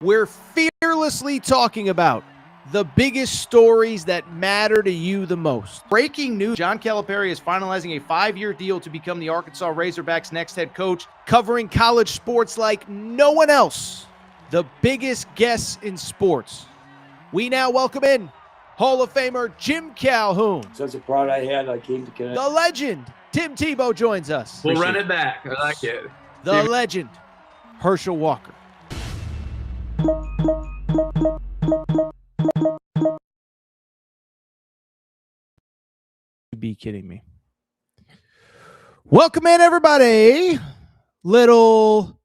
We're fearlessly talking about the biggest stories that matter to you the most. Breaking news, John Calipari is finalizing a 5-year deal to become the Arkansas Razorbacks' next head coach, covering college sports like no one else. The biggest guests in sports. We now welcome in Hall of Famer Jim Calhoun. Such a pride I had, I came to connect. The legend, Tim Tebow, joins us. We'll run it back. I like it. The legend, Herschel Walker. Be kidding me. Welcome in, everybody. Little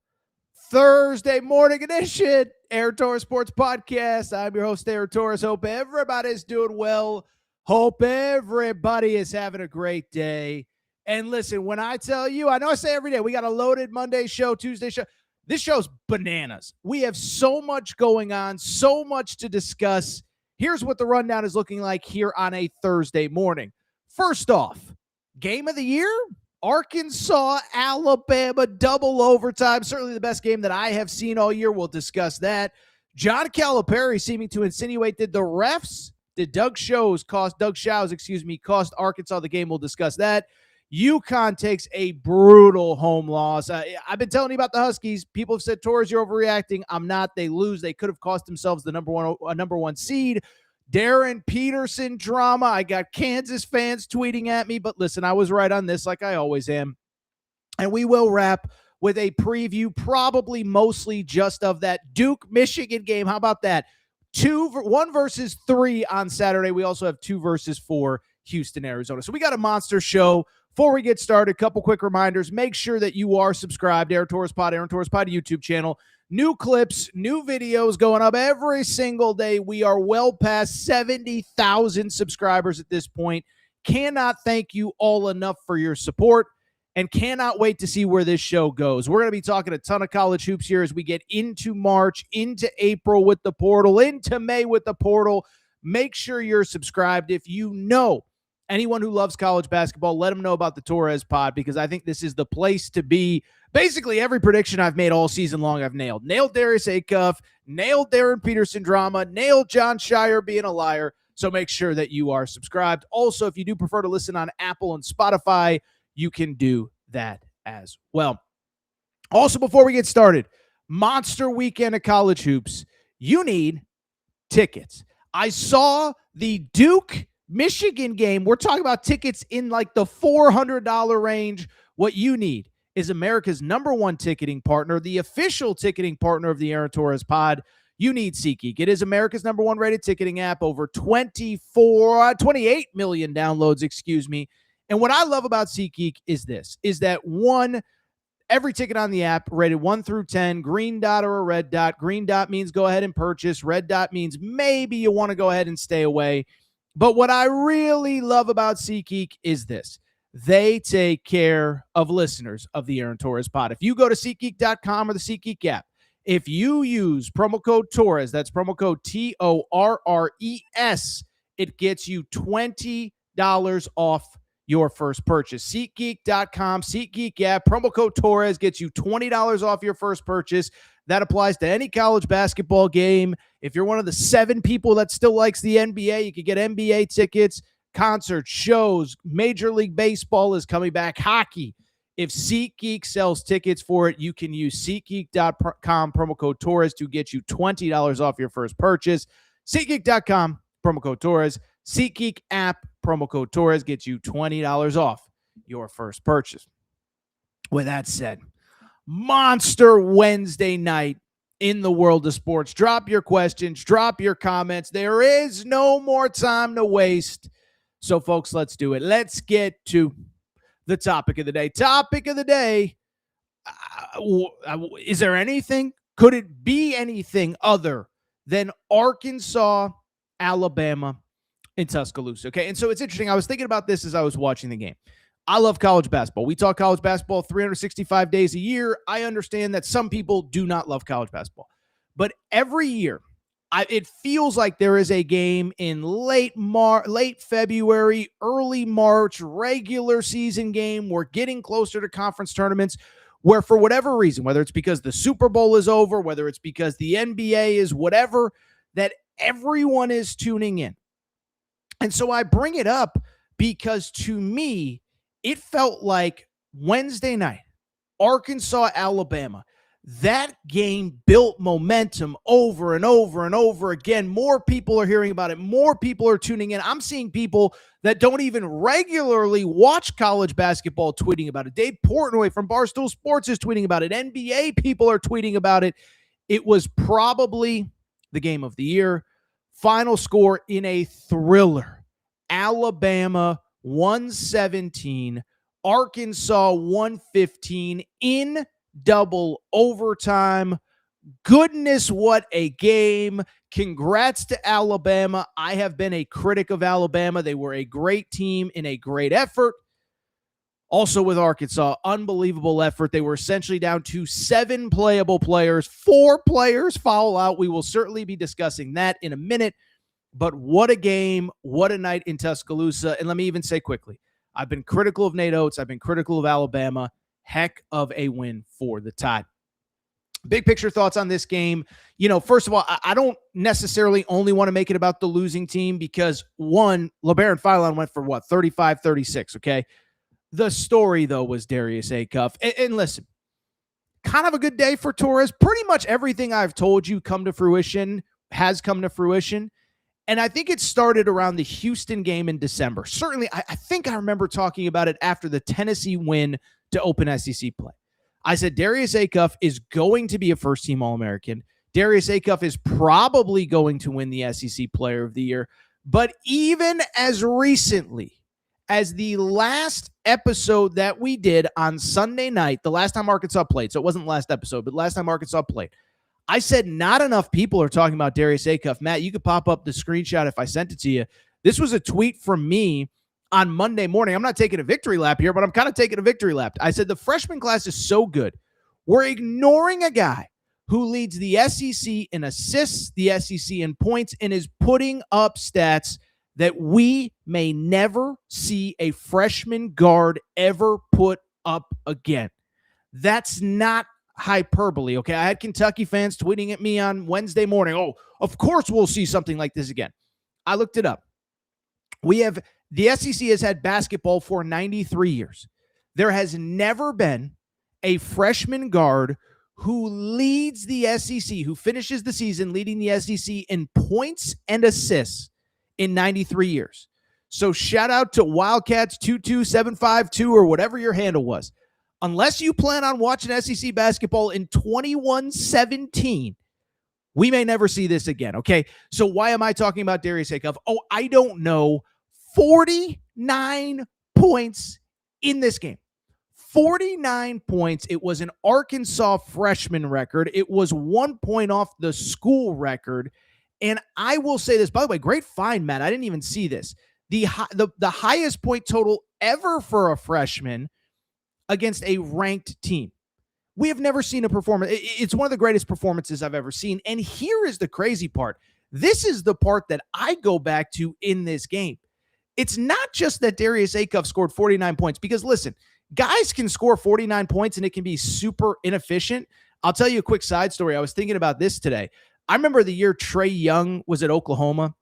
Thursday morning edition, Darryn Torres Sports Podcast. I'm your host, Darryn Torres. Hope everybody's doing well. Hope everybody is having a great day. And listen, when I tell you, I know I say every day, we got a loaded Monday show, Tuesday show. This show's bananas. We have so much going on, so much to discuss. Here's what the rundown is looking like here on a Thursday morning. First off, game of the year, Arkansas, Alabama, double overtime. Certainly the best game that I have seen all year. We'll discuss that. John Calipari seeming to insinuate that the refs, Doug Shows cost Arkansas the game. We'll discuss that. UConn takes a brutal home loss. I've been telling you about the Huskies. People have said, Torres, you're overreacting. I'm not. They lose. They could have cost themselves the number one seed. Darryn Peterson drama. I got Kansas fans tweeting at me, but listen, I was right on this like I always am. And we will wrap with a preview, probably mostly just of that Duke-Michigan game. How about that? 1 versus 3 on Saturday. We also have 2 versus 4 Houston, Arizona. So we got a monster show. Before we get started, a couple quick reminders. Make sure that you are subscribed. Darryn Torres Pod YouTube channel. New clips, new videos going up every single day. We are well past 70,000 subscribers at this point. Cannot thank you all enough for your support and cannot wait to see where this show goes. We're going to be talking a ton of college hoops here as we get into March, into April with the portal, into May with the portal. Make sure you're subscribed. If you know anyone who loves college basketball, let them know about the Torres Pod because I think this is the place to be. Basically, every prediction I've made all season long, I've nailed. Nailed Darius Acuff, nailed Darryn Peterson drama, nailed John Shire being a liar. So make sure that you are subscribed. Also, if you do prefer to listen on Apple and Spotify, you can do that as well. Also, before we get started, monster weekend of college hoops. You need tickets. I saw the Duke-Michigan game. We're talking about tickets in like the $400 range. What you need is America's #1 ticketing partner, the official ticketing partner of the Darryn Torres Pod. You need SeatGeek. It is America's #1 rated ticketing app, over 28 million downloads, And what I love about SeatGeek is that one, every ticket on the app rated 1 through 10, green dot or a red dot. Green dot means go ahead and purchase. Red dot means maybe you want to go ahead and stay away. But what I really love about SeatGeek is this. They take care of listeners of the Darryn Torres Pod. If you go to SeatGeek.com or the SeatGeek app, if you use promo code Torres, that's promo code TORRES, it gets you $20 off your first purchase. SeatGeek.com, SeatGeek app, promo code Torres gets you $20 off your first purchase. That applies to any college basketball game. If you're one of the 7 people that still likes the NBA, you can get NBA tickets, concerts, shows. Major League Baseball is coming back. Hockey. If SeatGeek sells tickets for it, you can use SeatGeek.com, promo code Torres, to get you $20 off your first purchase. SeatGeek.com, promo code Torres. SeatGeek app, promo code Torres, gets you $20 off your first purchase. With that said, monster Wednesday night in the world of sports. Drop your questions, drop your comments. There is no more time to waste. So, folks, let's do it. Let's get to the topic of the day. Topic of the day, is there anything? Could it be anything other than Arkansas, Alabama, and Tuscaloosa? Okay, and so it's interesting. I was thinking about this as I was watching the game. I love college basketball. We talk college basketball 365 days a year. I understand that some people do not love college basketball. But every year, it feels like there is a game in late February, early March, regular season game. We're getting closer to conference tournaments where for whatever reason, whether it's because the Super Bowl is over, whether it's because the NBA is whatever, that everyone is tuning in. And so I bring it up because to me, it felt like Wednesday night, Arkansas, Alabama. That game built momentum over and over and over again. More people are hearing about it. More people are tuning in. I'm seeing people that don't even regularly watch college basketball tweeting about it. Dave Portnoy from Barstool Sports is tweeting about it. NBA people are tweeting about it. It was probably the game of the year. Final score in a thriller. Alabama 117, Arkansas 115 in double overtime. Goodness, what a game. Congrats to Alabama. I have been a critic of Alabama. They were a great team in a great effort. Also with Arkansas, unbelievable effort. They were essentially down to 7 playable players. 4 players foul out. We will certainly be discussing that in a minute. But what a game. What a night in Tuscaloosa. And let me even say quickly, I've been critical of Nate Oates. I've been critical of Alabama. Heck of a win for the Tide. Big picture thoughts on this game. First of all, I don't necessarily only want to make it about the losing team because, one, LeBaron Philon went for 35-36, okay? The story, though, was Darius Acuff. And listen, kind of a good day for Torres. Pretty much everything I've told you has come to fruition. And I think it started around the Houston game in December. Certainly, I think I remember talking about it after the Tennessee win to open SEC play. I said Darius Acuff is going to be a first-team All-American. Darius Acuff is probably going to win the SEC Player of the Year. But even as recently as the last episode that we did on Sunday night, the last time Arkansas played, so it wasn't the last episode, but last time Arkansas played, I said not enough people are talking about Darius Acuff. Matt, you could pop up the screenshot if I sent it to you. This was a tweet from me on Monday morning. I'm not taking a victory lap here, but I'm kind of taking a victory lap. I said the freshman class is so good. We're ignoring a guy who leads the SEC in assists, the SEC in points, and is putting up stats that we may never see a freshman guard ever put up again. That's not hyperbole, okay? I had Kentucky fans tweeting at me on Wednesday morning, oh, of course we'll see something like this again. I looked it up. The SEC has had basketball for 93 years. There has never been a freshman guard who leads the SEC, who finishes the season leading the SEC in points and assists in 93 years. So shout out to Wildcats 22752 or whatever your handle was. Unless you plan on watching SEC basketball in 2117, we may never see this again, okay? So why am I talking about Darius Acuff? Oh, I don't know. 49 points in this game. 49 points. It was an Arkansas freshman record. It was 1 point off the school record. And I will say this, by the way, great find, Matt. I didn't even see this. The highest point total ever for a freshman against a ranked team. We have never seen a performance. It's one of the greatest performances I've ever seen. And here is the crazy part. This is the part that I go back to in this game. It's not just that Darius Acuff scored 49 points, because listen, guys can score 49 points and it can be super inefficient. I'll tell you a quick side story. I was thinking about this today. I remember the year Trae Young was at Oklahoma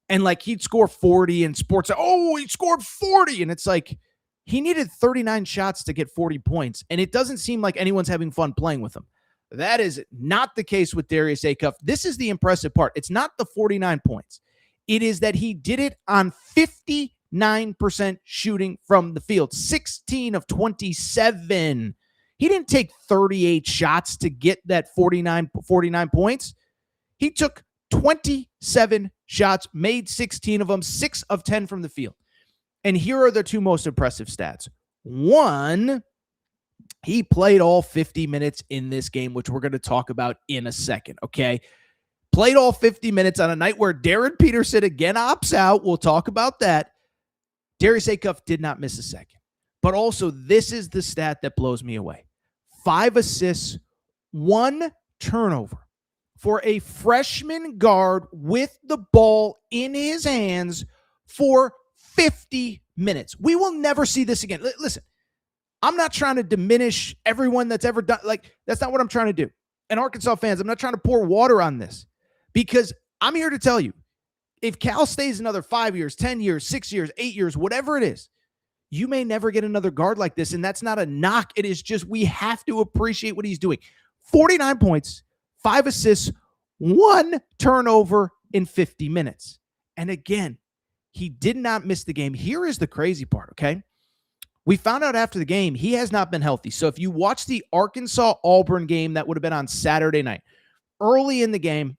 and he'd score 40 and sports. Oh, he scored 40. And it's like, he needed 39 shots to get 40 points. And it doesn't seem like anyone's having fun playing with him. That is not the case with Darius Acuff. This is the impressive part. It's not the 49 points. It is that he did it on 59% shooting from the field, 16 of 27. He didn't take 38 shots to get that 49 points. He took 27 shots, made 16 of them, 6 of 10 from the field. And here are the two most impressive stats. One, he played all 50 minutes in this game, which we're going to talk about in a second, okay? Played all 50 minutes on a night where Darryn Peterson again opts out. We'll talk about that. Darius Acuff did not miss a second. But also, this is the stat that blows me away. 5 assists, 1 turnover for a freshman guard with the ball in his hands for 50 minutes. We will never see this again. Listen, I'm not trying to diminish everyone that's ever done. Like, that's not what I'm trying to do. And Arkansas fans, I'm not trying to pour water on this, because I'm here to tell you, if Cal stays another 5 years, 10 years, 6 years, 8 years, whatever it is, you may never get another guard like this. And that's not a knock. It is just, we have to appreciate what he's doing. 49 points, 5 assists, 1 turnover in 50 minutes. And again, he did not miss the game. Here is the crazy part, okay? We found out after the game, he has not been healthy. So if you watch the Arkansas-Auburn game, that would have been on Saturday night, early in the game,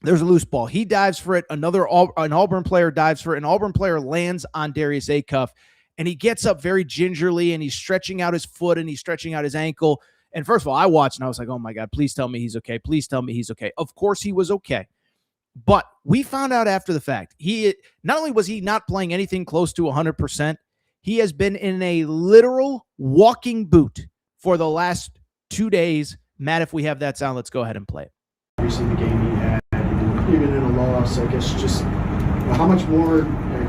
there's a loose ball. He dives for it. An Auburn player dives for it. An Auburn player lands on Darius Acuff, and he gets up very gingerly, and he's stretching out his foot, and he's stretching out his ankle. And first of all, I watched, and I was like, oh, my God, please tell me he's okay. Please tell me he's okay. Of course he was okay. But we found out after the fact, he not only was he not playing anything close to 100%, he has been in a literal walking boot for the last 2 days. Matt, if we have that sound, let's go ahead and play it. Obviously, the game he had, even in a loss, I guess just how much more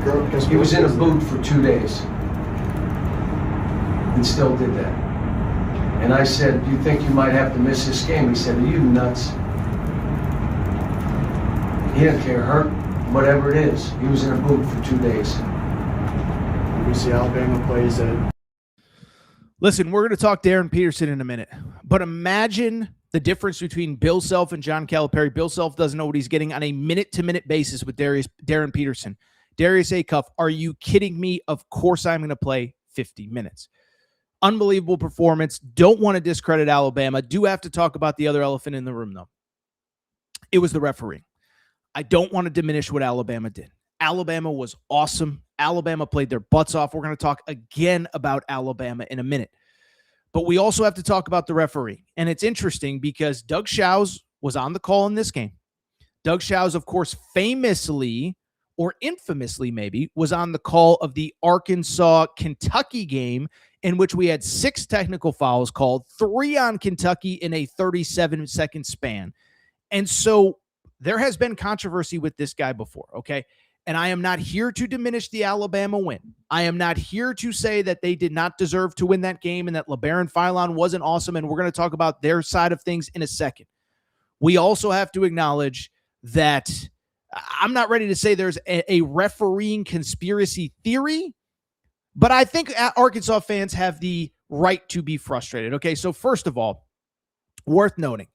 growth? He was in a boot for 2 days and still did that. And I said, do you think you might have to miss this game? He said, are you nuts? He didn't care, hurt, whatever it is. He was in a boot for 2 days. We see Alabama plays it. Listen, we're going to talk Darryn Peterson in a minute, but imagine the difference between Bill Self and John Calipari. Bill Self doesn't know what he's getting on a minute-to-minute basis with Darryn Peterson. Darius Acuff, are you kidding me? Of course I'm going to play 50 minutes. Unbelievable performance. Don't want to discredit Alabama. Do have to talk about the other elephant in the room, though. It was the refereeing. I don't want to diminish what Alabama did. Alabama was awesome. Alabama played their butts off. We're going to talk again about Alabama in a minute. But we also have to talk about the referee. And it's interesting because Doug Shows was on the call in this game. Doug Shows, of course, famously or infamously maybe, was on the call of the Arkansas-Kentucky game, in which we had 6 technical fouls called, 3 on Kentucky in a 37-second span. And so there has been controversy with this guy before, okay? And I am not here to diminish the Alabama win. I am not here to say that they did not deserve to win that game and that LeBaron Philon wasn't awesome, and we're going to talk about their side of things in a second. We also have to acknowledge that I'm not ready to say there's a refereeing conspiracy theory, but I think Arkansas fans have the right to be frustrated. Okay, so first of all, worth noting,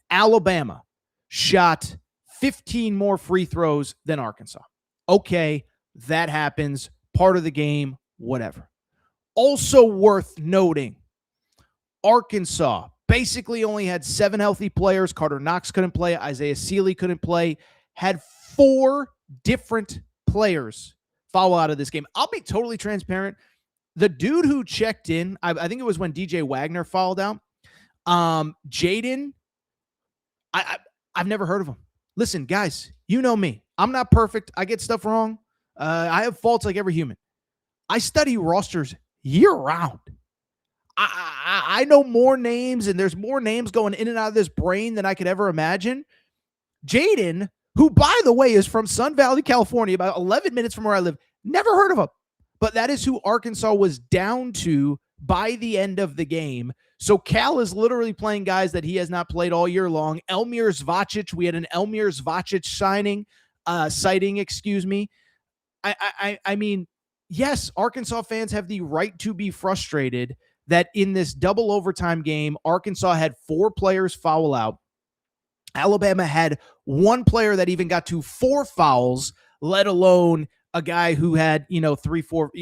Alabama shot 15 more free throws than Arkansas. Okay, that happens. Part of the game, whatever. Also worth noting, Arkansas basically only had 7 healthy players. Carter Knox couldn't play. Isaiah Sealy couldn't play. Had 4 different players foul out of this game. I'll be totally transparent. The dude who checked in, I think it was when DJ Wagner fouled out, Jaden, I've never heard of him. Listen, guys, you know me. I'm not perfect. I get stuff wrong. I have faults like every human. I study rosters year-round. I know more names, and there's more names going in and out of this brain than I could ever imagine. Jaden, who, by the way, is from Sun Valley, California, about 11 minutes from where I live, never heard of him. But that is who Arkansas was down to by the end of the game. So Cal is literally playing guys that he has not played all year long. Elmir Zvacic, we had an Elmir Zvacic sighting, excuse me. I mean, yes, Arkansas fans have the right to be frustrated that in this double overtime game, Arkansas had 4 players foul out. Alabama had 1 player that even got to 4 fouls, let alone a guy who had, 3, 4,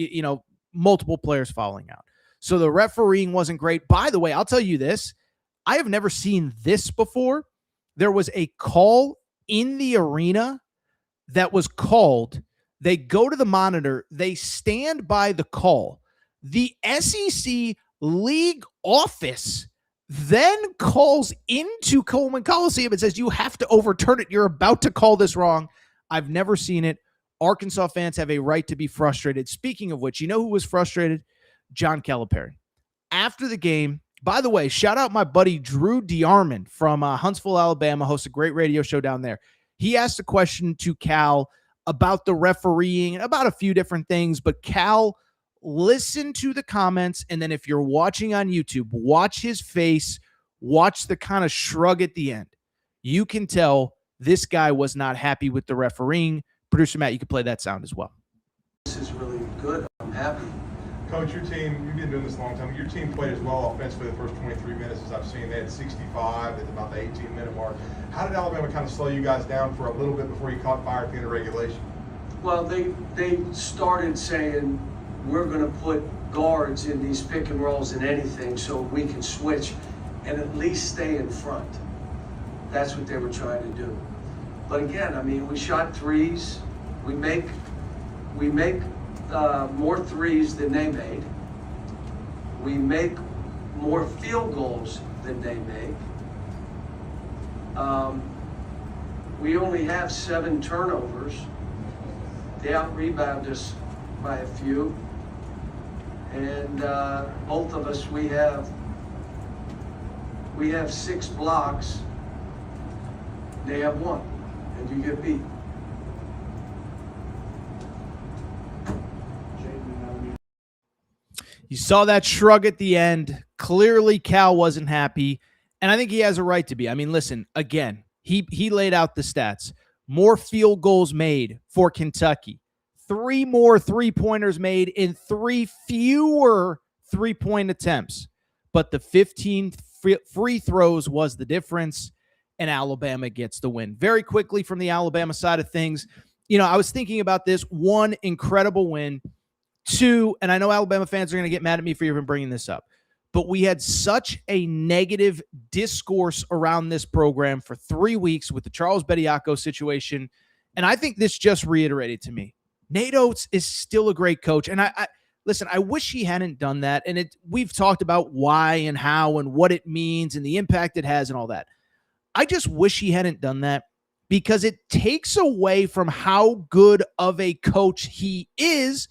multiple players fouling out. So the refereeing wasn't great. By the way, I'll tell you this. I have never seen this before. There was a call in the arena that was called. They go to the monitor. They stand by the call. The SEC league office then calls into Coleman Coliseum and says, you have to overturn it. You're about to call this wrong. I've never seen it. Arkansas fans have a right to be frustrated. Speaking of which, you know who was frustrated? John Calipari. After the game, by the way, shout out my buddy Drew DeArmond from Huntsville, Alabama, hosts a great radio show down there. He asked a question to Cal about the refereeing and about a few different things, but Cal listen to the comments, and then if you're watching on YouTube, watch his face, watch the kind of shrug at the end. You can tell this guy was not happy with the refereeing. Producer Matt, you can play that sound as well. This is really good. I'm happy. Coach, your team, you've been doing this a long time. Your team played as well offensively the first 23 minutes as I've seen. They had 65 at about the 18-minute mark. How did Alabama kind of slow you guys down for a little bit before you caught fire at the end of regulation? Well, they started saying, we're going to put guards in these pick and rolls and anything so we can switch and at least stay in front. That's what they were trying to do. But again, I mean, we shot threes. We make more threes than they made. We make more field goals than they make. We only have 7 turnovers. They out-rebound us by a few. And both of us, we have 6 blocks. They have 1, and you get beat. You saw that shrug at the end. Clearly, Cal wasn't happy, and I think he has a right to be. I mean, listen, again, he laid out the stats. More field goals made for Kentucky. 3 more three-pointers made in 3 fewer three-point attempts. But the 15 free throws was the difference, and Alabama gets the win. Very quickly from the Alabama side of things, I was thinking about this. 1, incredible win. 2, and I know Alabama fans are going to get mad at me for even bringing this up, but we had such a negative discourse around this program for 3 weeks with the Charles Bediako situation, and I think this just reiterated to me. Nate Oates is still a great coach, and I listen, I wish he hadn't done that, and we've talked about why and how and what it means and the impact it has and all that. I just wish he hadn't done that because it takes away from how good of a coach he is.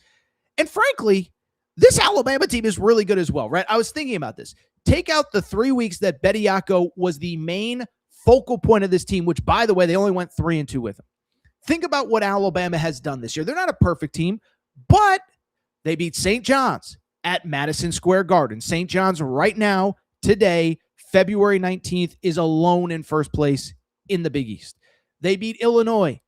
And frankly, this Alabama team is really good as well, right? I was thinking about this. Take out the 3 weeks that Bediako was the main focal point of this team, which, by the way, they only went 3-2 with him. Think about what Alabama has done this year. They're not a perfect team, but they beat St. John's at Madison Square Garden. St. John's right now, today, February 19th, is alone in first place in the Big East. They beat Illinois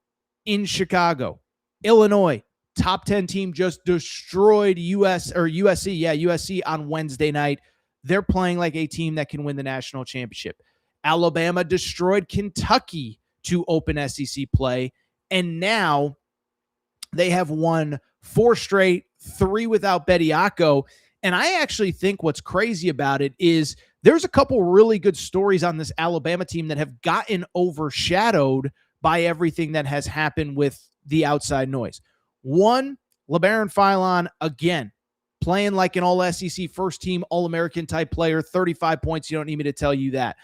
in Chicago. Illinois, top 10 team, just destroyed USC on Wednesday night. They're playing like a team that can win the national championship. Alabama destroyed Kentucky to open SEC play, and now they have won 4 straight, 3 without Bediako. And I actually think what's crazy about it is there's a couple really good stories on this Alabama team that have gotten overshadowed by everything that has happened with the outside noise. 1, LeBaron Philon, again, playing like an all-SEC first-team, all-American type player, 35 points. You don't need me to tell you that.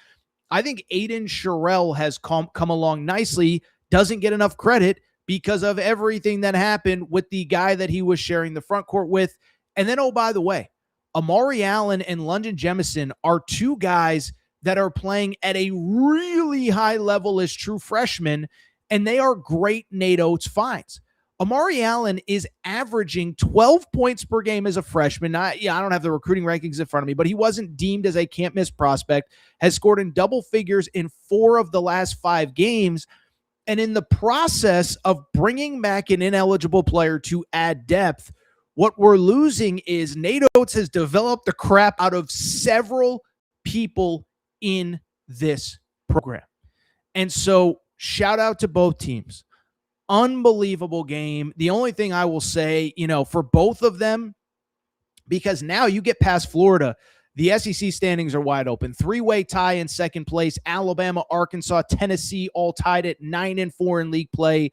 I think Aiden Sherrill has come along nicely, doesn't get enough credit because of everything that happened with the guy that he was sharing the front court with. And then, oh, by the way, Amari Allen and London Jemison are 2 guys that are playing at a really high level as true freshmen, and they are great Nate Oates finds. Amari Allen is averaging 12 points per game as a freshman. I don't have the recruiting rankings in front of me, but he wasn't deemed as a can't-miss prospect, has scored in double figures in 4 of the last 5 games, and in the process of bringing back an ineligible player to add depth, what we're losing is Nate Oates has developed the crap out of several people in this program. And so shout out to both teams. Unbelievable game. The only thing I will say, for both of them, because now you get past Florida, the SEC standings are wide open. 3-way tie in second place. Alabama, Arkansas, Tennessee all tied at 9-4 in league play.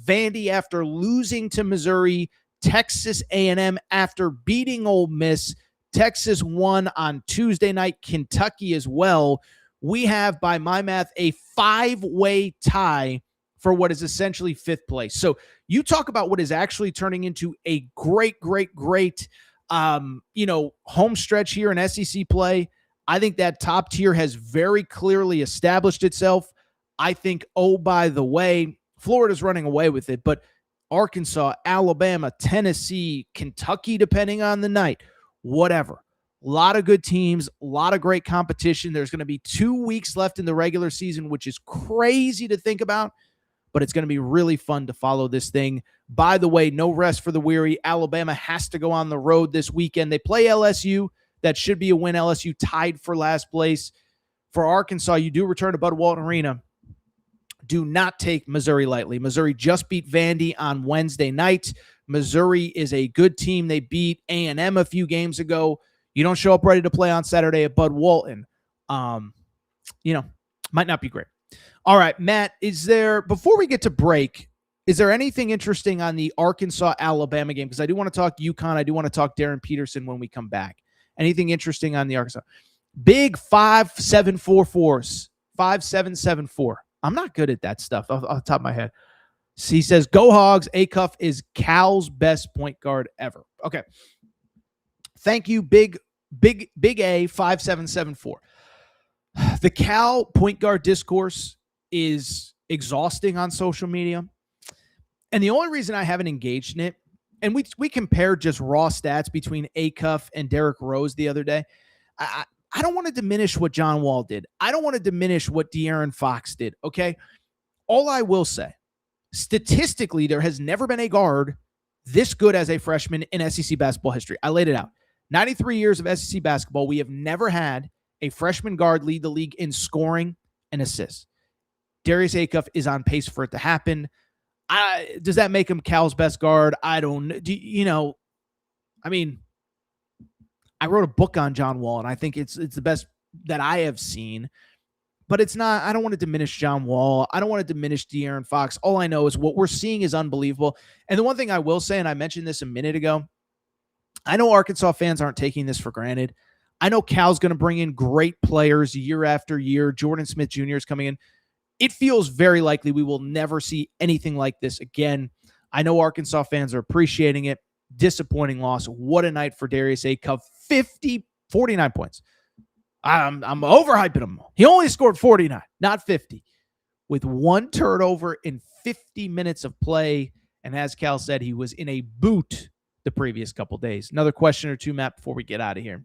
Vandy after losing to Missouri. Texas A&M after beating Ole Miss. Texas won on Tuesday night. Kentucky as well. We have, by my math, a 5-way tie for what is essentially 5th place. So you talk about what is actually turning into a great home stretch here in SEC play. I think that top tier has very clearly established itself. I think, oh, by the way, Florida's running away with it, but Arkansas, Alabama, Tennessee, Kentucky, depending on the night, whatever. A lot of good teams, a lot of great competition. There's going to be 2 weeks left in the regular season, which is crazy to think about, but it's going to be really fun to follow this thing. By the way, no rest for the weary. Alabama has to go on the road this weekend. They play LSU. That should be a win. LSU tied for last place. For Arkansas, you do return to Bud Walton Arena. Do not take Missouri lightly. Missouri just beat Vandy on Wednesday night. Missouri is a good team. They beat A&M a few games ago. You don't show up ready to play on Saturday at Bud Walton. Might not be great. All right, Matt, before we get to break, is there anything interesting on the Arkansas-Alabama game? Because I do want to talk UConn. I do want to talk Darryn Peterson when we come back. Anything interesting on the Arkansas? Big 5-7-4-4s. 5-7-7-4. I'm not good at that stuff off the top of my head. He says, go Hogs. Acuff is Cal's best point guard ever. Okay. Thank you, Big A 5774. The Cal point guard discourse is exhausting on social media. And the only reason I haven't engaged in it, and we compared just raw stats between Acuff and Derrick Rose the other day. I don't want to diminish what John Wall did. I don't want to diminish what De'Aaron Fox did, okay? All I will say, statistically, there has never been a guard this good as a freshman in SEC basketball history. I laid it out. 93 years of SEC basketball, we have never had a freshman guard lead the league in scoring and assists. Darius Acuff is on pace for it to happen. Does that make him Cal's best guard? I don't know. I wrote a book on John Wall, and I think it's the best that I have seen. But it's not. I don't want to diminish John Wall. I don't want to diminish De'Aaron Fox. All I know is what we're seeing is unbelievable. And the one thing I will say, and I mentioned this a minute ago, I know Arkansas fans aren't taking this for granted. I know Cal's going to bring in great players year after year. Jordan Smith Jr. is coming in. It feels very likely we will never see anything like this again. I know Arkansas fans are appreciating it. Disappointing loss. What a night for Darius Acuff. 49 points. I'm overhyping him. He only scored 49, not 50, with one turnover in 50 minutes of play. And as Cal said, he was in a boot the previous couple days. Another question or two, Matt, before we get out of here.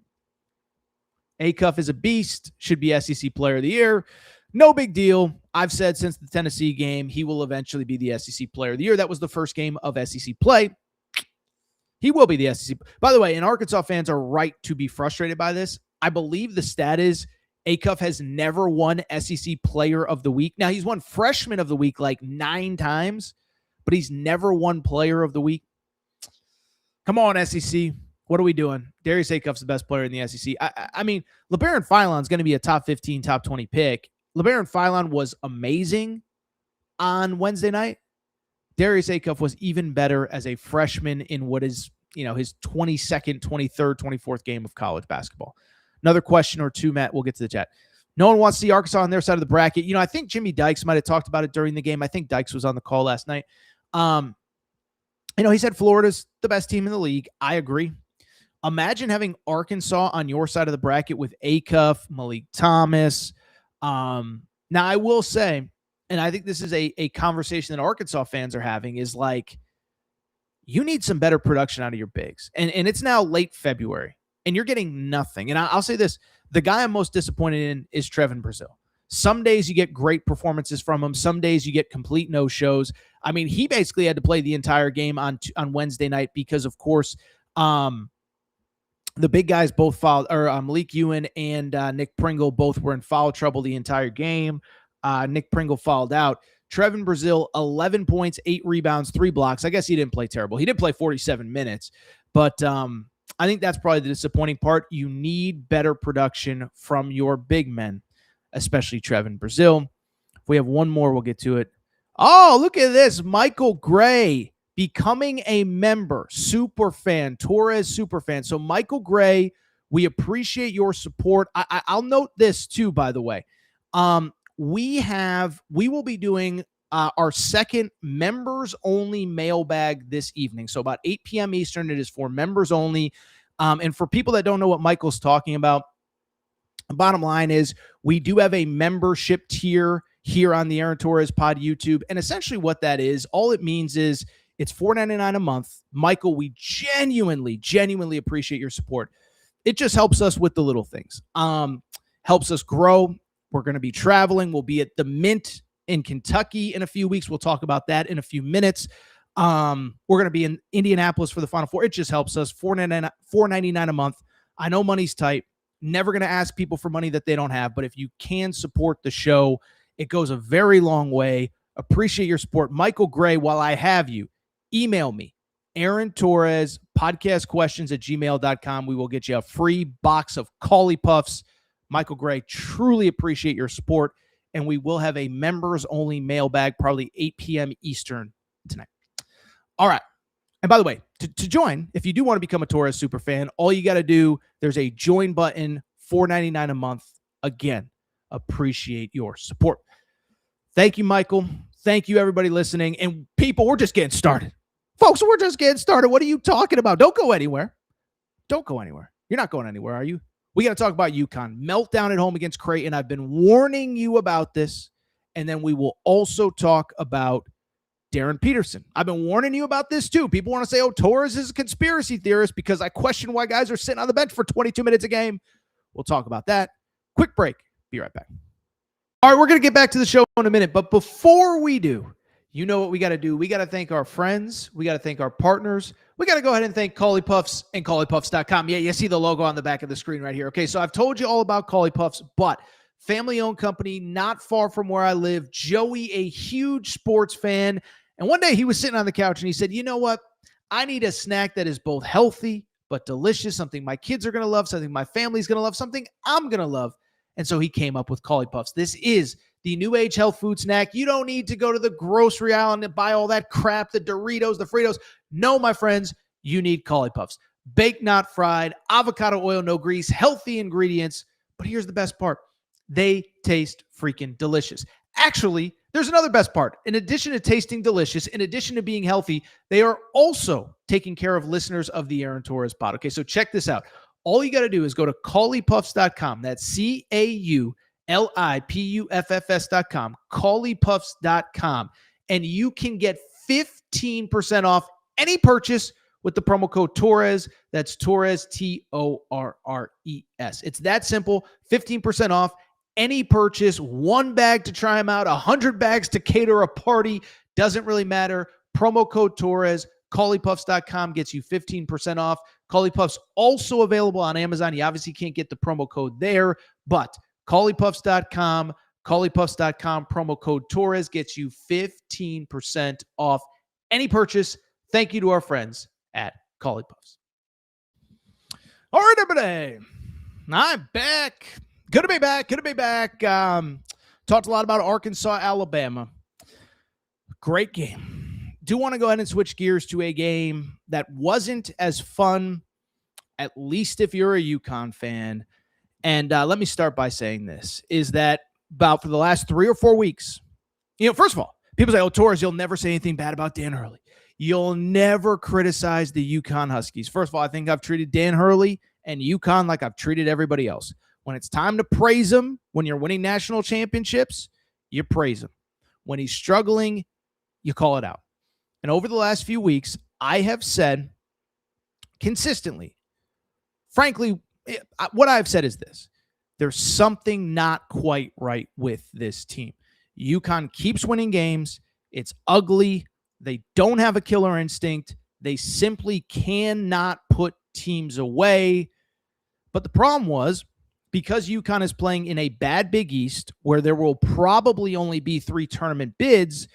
Acuff is a beast, should be SEC Player of the Year. No big deal. I've said since the Tennessee game, he will eventually be the SEC Player of the Year. That was the first game of SEC play. He will be the SEC. By the way, and Arkansas fans are right to be frustrated by this. I believe the stat is Acuff has never won SEC Player of the Week. Now, he's won Freshman of the Week like 9 times, but he's never won Player of the Week. Come on, SEC. What are we doing? Darius Acuff's the best player in the SEC. I mean, LeBaron Philon's going to be a top 15, top 20 pick. LeBaron Philon was amazing on Wednesday night. Darius Acuff was even better as a freshman in what is, his 22nd, 23rd, 24th game of college basketball. Another question or two, Matt. We'll get to the chat. No one wants to see Arkansas on their side of the bracket. I think Jimmy Dykes might have talked about it during the game. I think Dykes was on the call last night. He said Florida's the best team in the league. I agree. Imagine having Arkansas on your side of the bracket with Acuff, Malik Thomas. Now, I will say, and I think this is a conversation that Arkansas fans are having, is like, you need some better production out of your bigs. And it's now late February, and you're getting nothing. And I'll say this, the guy I'm most disappointed in is Trevin Brazile. Some days you get great performances from him. Some days you get complete no-shows. I mean, he basically had to play the entire game on Wednesday night because, of course, the big guys both fouled, or Malik Ewan and Nick Pringle both were in foul trouble the entire game. Nick Pringle fouled out. Trevin Brazile, 11 points, 8 rebounds, 3 blocks. I guess he didn't play terrible. He did play 47 minutes, but I think that's probably the disappointing part. You need better production from your big men, especially Trevin Brazile. If we have one more, we'll get to it. Oh, look at this. Michael Gray becoming a member, super fan, Torres super fan. So Michael Gray, we appreciate your support. I'll note this too, by the way. We will be doing our second members only mailbag this evening. So about 8 p.m. Eastern, it is for members only. And for people that don't know what Michael's talking about, the bottom line is we do have a membership tier here on the Aaron Torres Pod YouTube. And essentially what that is, all it means is It's $4.99 a month. Michael, we genuinely appreciate your support. It just helps us with the little things. Helps us grow. We're going to be traveling. We'll be at the Mint in Kentucky in a few weeks. We'll talk about that in a few minutes. We're going to be in Indianapolis for the Final Four. It just helps us. $4.99 a month. I know money's tight. Never going to ask people for money that they don't have, but if you can support the show, it goes a very long way. Appreciate your support. Michael Gray, while I have you, email me, Aaron Torres, podcastquestions@gmail.com. We will get you a free box of Cauley Puffs. Michael Gray, truly appreciate your support, and we will have a members-only mailbag, probably 8 p.m. Eastern tonight. All right. And by the way, to join, if you do want to become a Torres super fan, all you got to do, there's a join button, $4.99 a month. Again, appreciate your support. Thank you, Michael. Thank you, everybody listening. And people, we're just getting started. Folks, we're just getting started. What are you talking about? Don't go anywhere. Don't go anywhere. You're not going anywhere, are you? We got to talk about UConn. Meltdown at home against Creighton. I've been warning you about this. And then we will also talk about Darryn Peterson. I've been warning you about this too. People want to say, oh, Torres is a conspiracy theorist because I question why guys are sitting on the bench for 22 minutes a game. We'll talk about that. Quick break. Be right back. All right, we're going to get back to the show in a minute. But before we do, you know what we got to do. We got to thank our friends. We got to thank our partners. We got to go ahead and thank Cauley Puffs and CauleyPuffs.com. Yeah, you see the logo on the back of the screen right here. Okay, so I've told you all about Cauley Puffs, but family-owned company, not far from where I live. Joey, a huge sports fan. And one day he was sitting on the couch and he said, you know what? I need a snack that is both healthy but delicious, something my kids are going to love, something my family's going to love, something I'm going to love. And so he came up with Cauley Puffs. This is the new age health food snack. You don't need to go to the grocery aisle and buy all that crap, the Doritos, the Fritos. No, my friends, you need Cauley Puffs. Baked, not fried, avocado oil, no grease, healthy ingredients. But here's the best part. They taste freaking delicious. Actually, there's another best part. In addition to tasting delicious, in addition to being healthy, they are also taking care of listeners of the Aaron Torres pod. Okay, so check this out. All you got to do is go to CauleyPuffs.com. That's CauleyPuffs.com, CauleyPuffs.com, and you can get 15% off any purchase with the promo code Torres. That's Torres, Torres. It's that simple. 15% off any purchase, one bag to try them out, 100 bags to cater a party. Doesn't really matter. Promo code Torres. CauleyPuffs.com gets you 15% off. Cauley Puffs also available on Amazon. You obviously can't get the promo code there, but CauleyPuffs.com, CauleyPuffs.com, promo code Torres gets you 15% off any purchase. Thank you to our friends at Cauley Puffs. All right, everybody. I'm back. Good to be back. Talked a lot about Arkansas, Alabama. Great game. Do want to go ahead and switch gears to a game that wasn't as fun, at least if you're a UConn fan. And let me start by saying this, is that about for the last 3 or 4 weeks, first of all, people say, oh, Torres, you'll never say anything bad about Dan Hurley. You'll never criticize the UConn Huskies. First of all, I think I've treated Dan Hurley and UConn like I've treated everybody else. When it's time to praise him, when you're winning national championships, you praise him. When he's struggling, you call it out. And over the last few weeks, I have said consistently, frankly, what I've said is this. There's something not quite right with this team. UConn keeps winning games. It's ugly. They don't have a killer instinct. They simply cannot put teams away. But the problem was, because UConn is playing in a bad Big East where there will probably only be 3 tournament bids,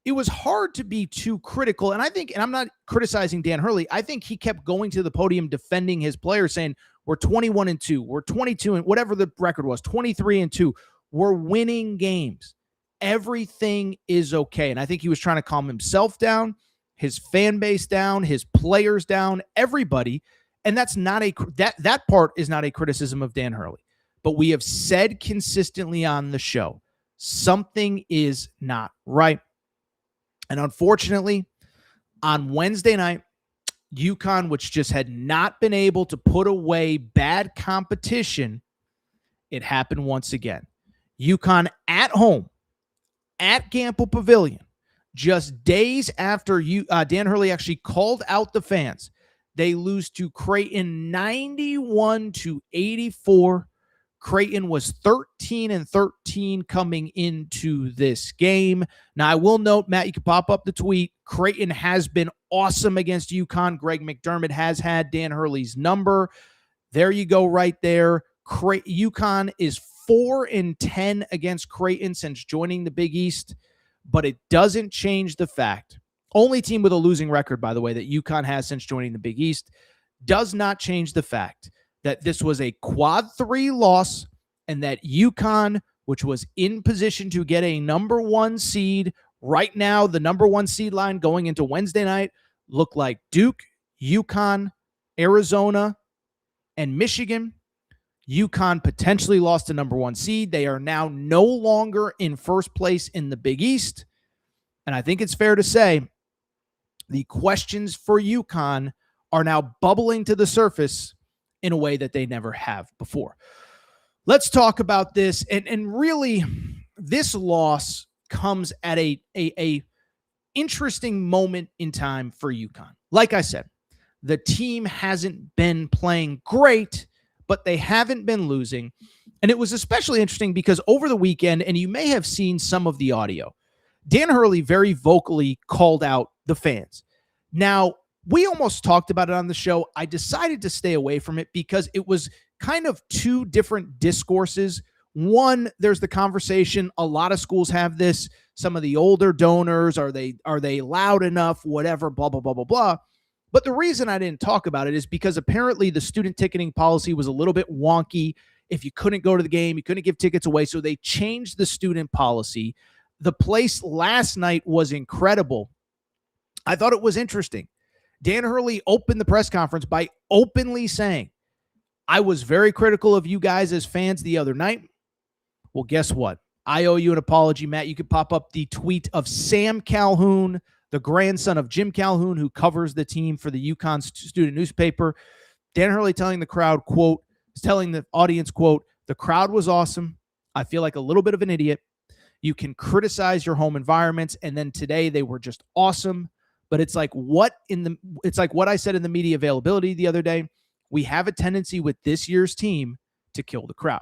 it was hard to be too critical. And I think, and I'm not criticizing Dan Hurley, I think he kept going to the podium defending his players, saying, we're 21-2, we're 22, and whatever the record was, 23-2. We're winning games. Everything is okay. And I think he was trying to calm himself down, his fan base down, his players down, everybody. And that's not that part is not a criticism of Dan Hurley. But we have said consistently on the show, something is not right. And unfortunately, on Wednesday night, UConn, which just had not been able to put away bad competition, it happened once again. UConn at home, at Gamble Pavilion, just days after Dan Hurley actually called out the fans, they lose to Creighton 91-84. Creighton was 13-13 coming into this game. Now, I will note, Matt, you can pop up the tweet. Creighton has been awesome against UConn. Greg McDermott has had Dan Hurley's number. There you go right there. UConn is 4-10 against Creighton since joining the Big East, but it doesn't change the fact. Only team with a losing record, by the way, that UConn has since joining the Big East, does not change the fact that this was a quad 3 loss and that UConn, which was in position to get a number 1 seed, right now the number 1 seed line going into Wednesday night looked like Duke, UConn, Arizona, and Michigan. UConn potentially lost the number 1 seed. They are now no longer in first place in the Big East. And I think it's fair to say the questions for UConn are now bubbling to the surface in a way that they never have before. Let's talk about this. And really, this loss comes at a interesting moment in time for UConn. Like I said, the team hasn't been playing great, but they haven't been losing. And it was especially interesting because over the weekend, and you may have seen some of the audio, Dan Hurley very vocally called out the fans. Now, we almost talked about it on the show. I decided to stay away from it because it was kind of two different discourses. One, there's the conversation. A lot of schools have this. Some of the older donors, are they loud enough? Whatever, blah, blah, blah, blah, blah. But the reason I didn't talk about it is because apparently the student ticketing policy was a little bit wonky. If you couldn't go to the game, you couldn't give tickets away. So they changed the student policy. The place last night was incredible. I thought it was interesting. Dan Hurley opened the press conference by openly saying, I was very critical of you guys as fans the other night. Well, guess what? I owe you an apology, Matt. You could pop up the tweet of Sam Calhoun, the grandson of Jim Calhoun, who covers the team for the UConn student newspaper. Dan Hurley telling the crowd, quote, telling the audience, quote, the crowd was awesome. I feel like a little bit of an idiot. You can criticize your home environments, and then today they were just awesome. But it's like what I said in the media availability the other day. We have a tendency with this year's team to kill the crowd.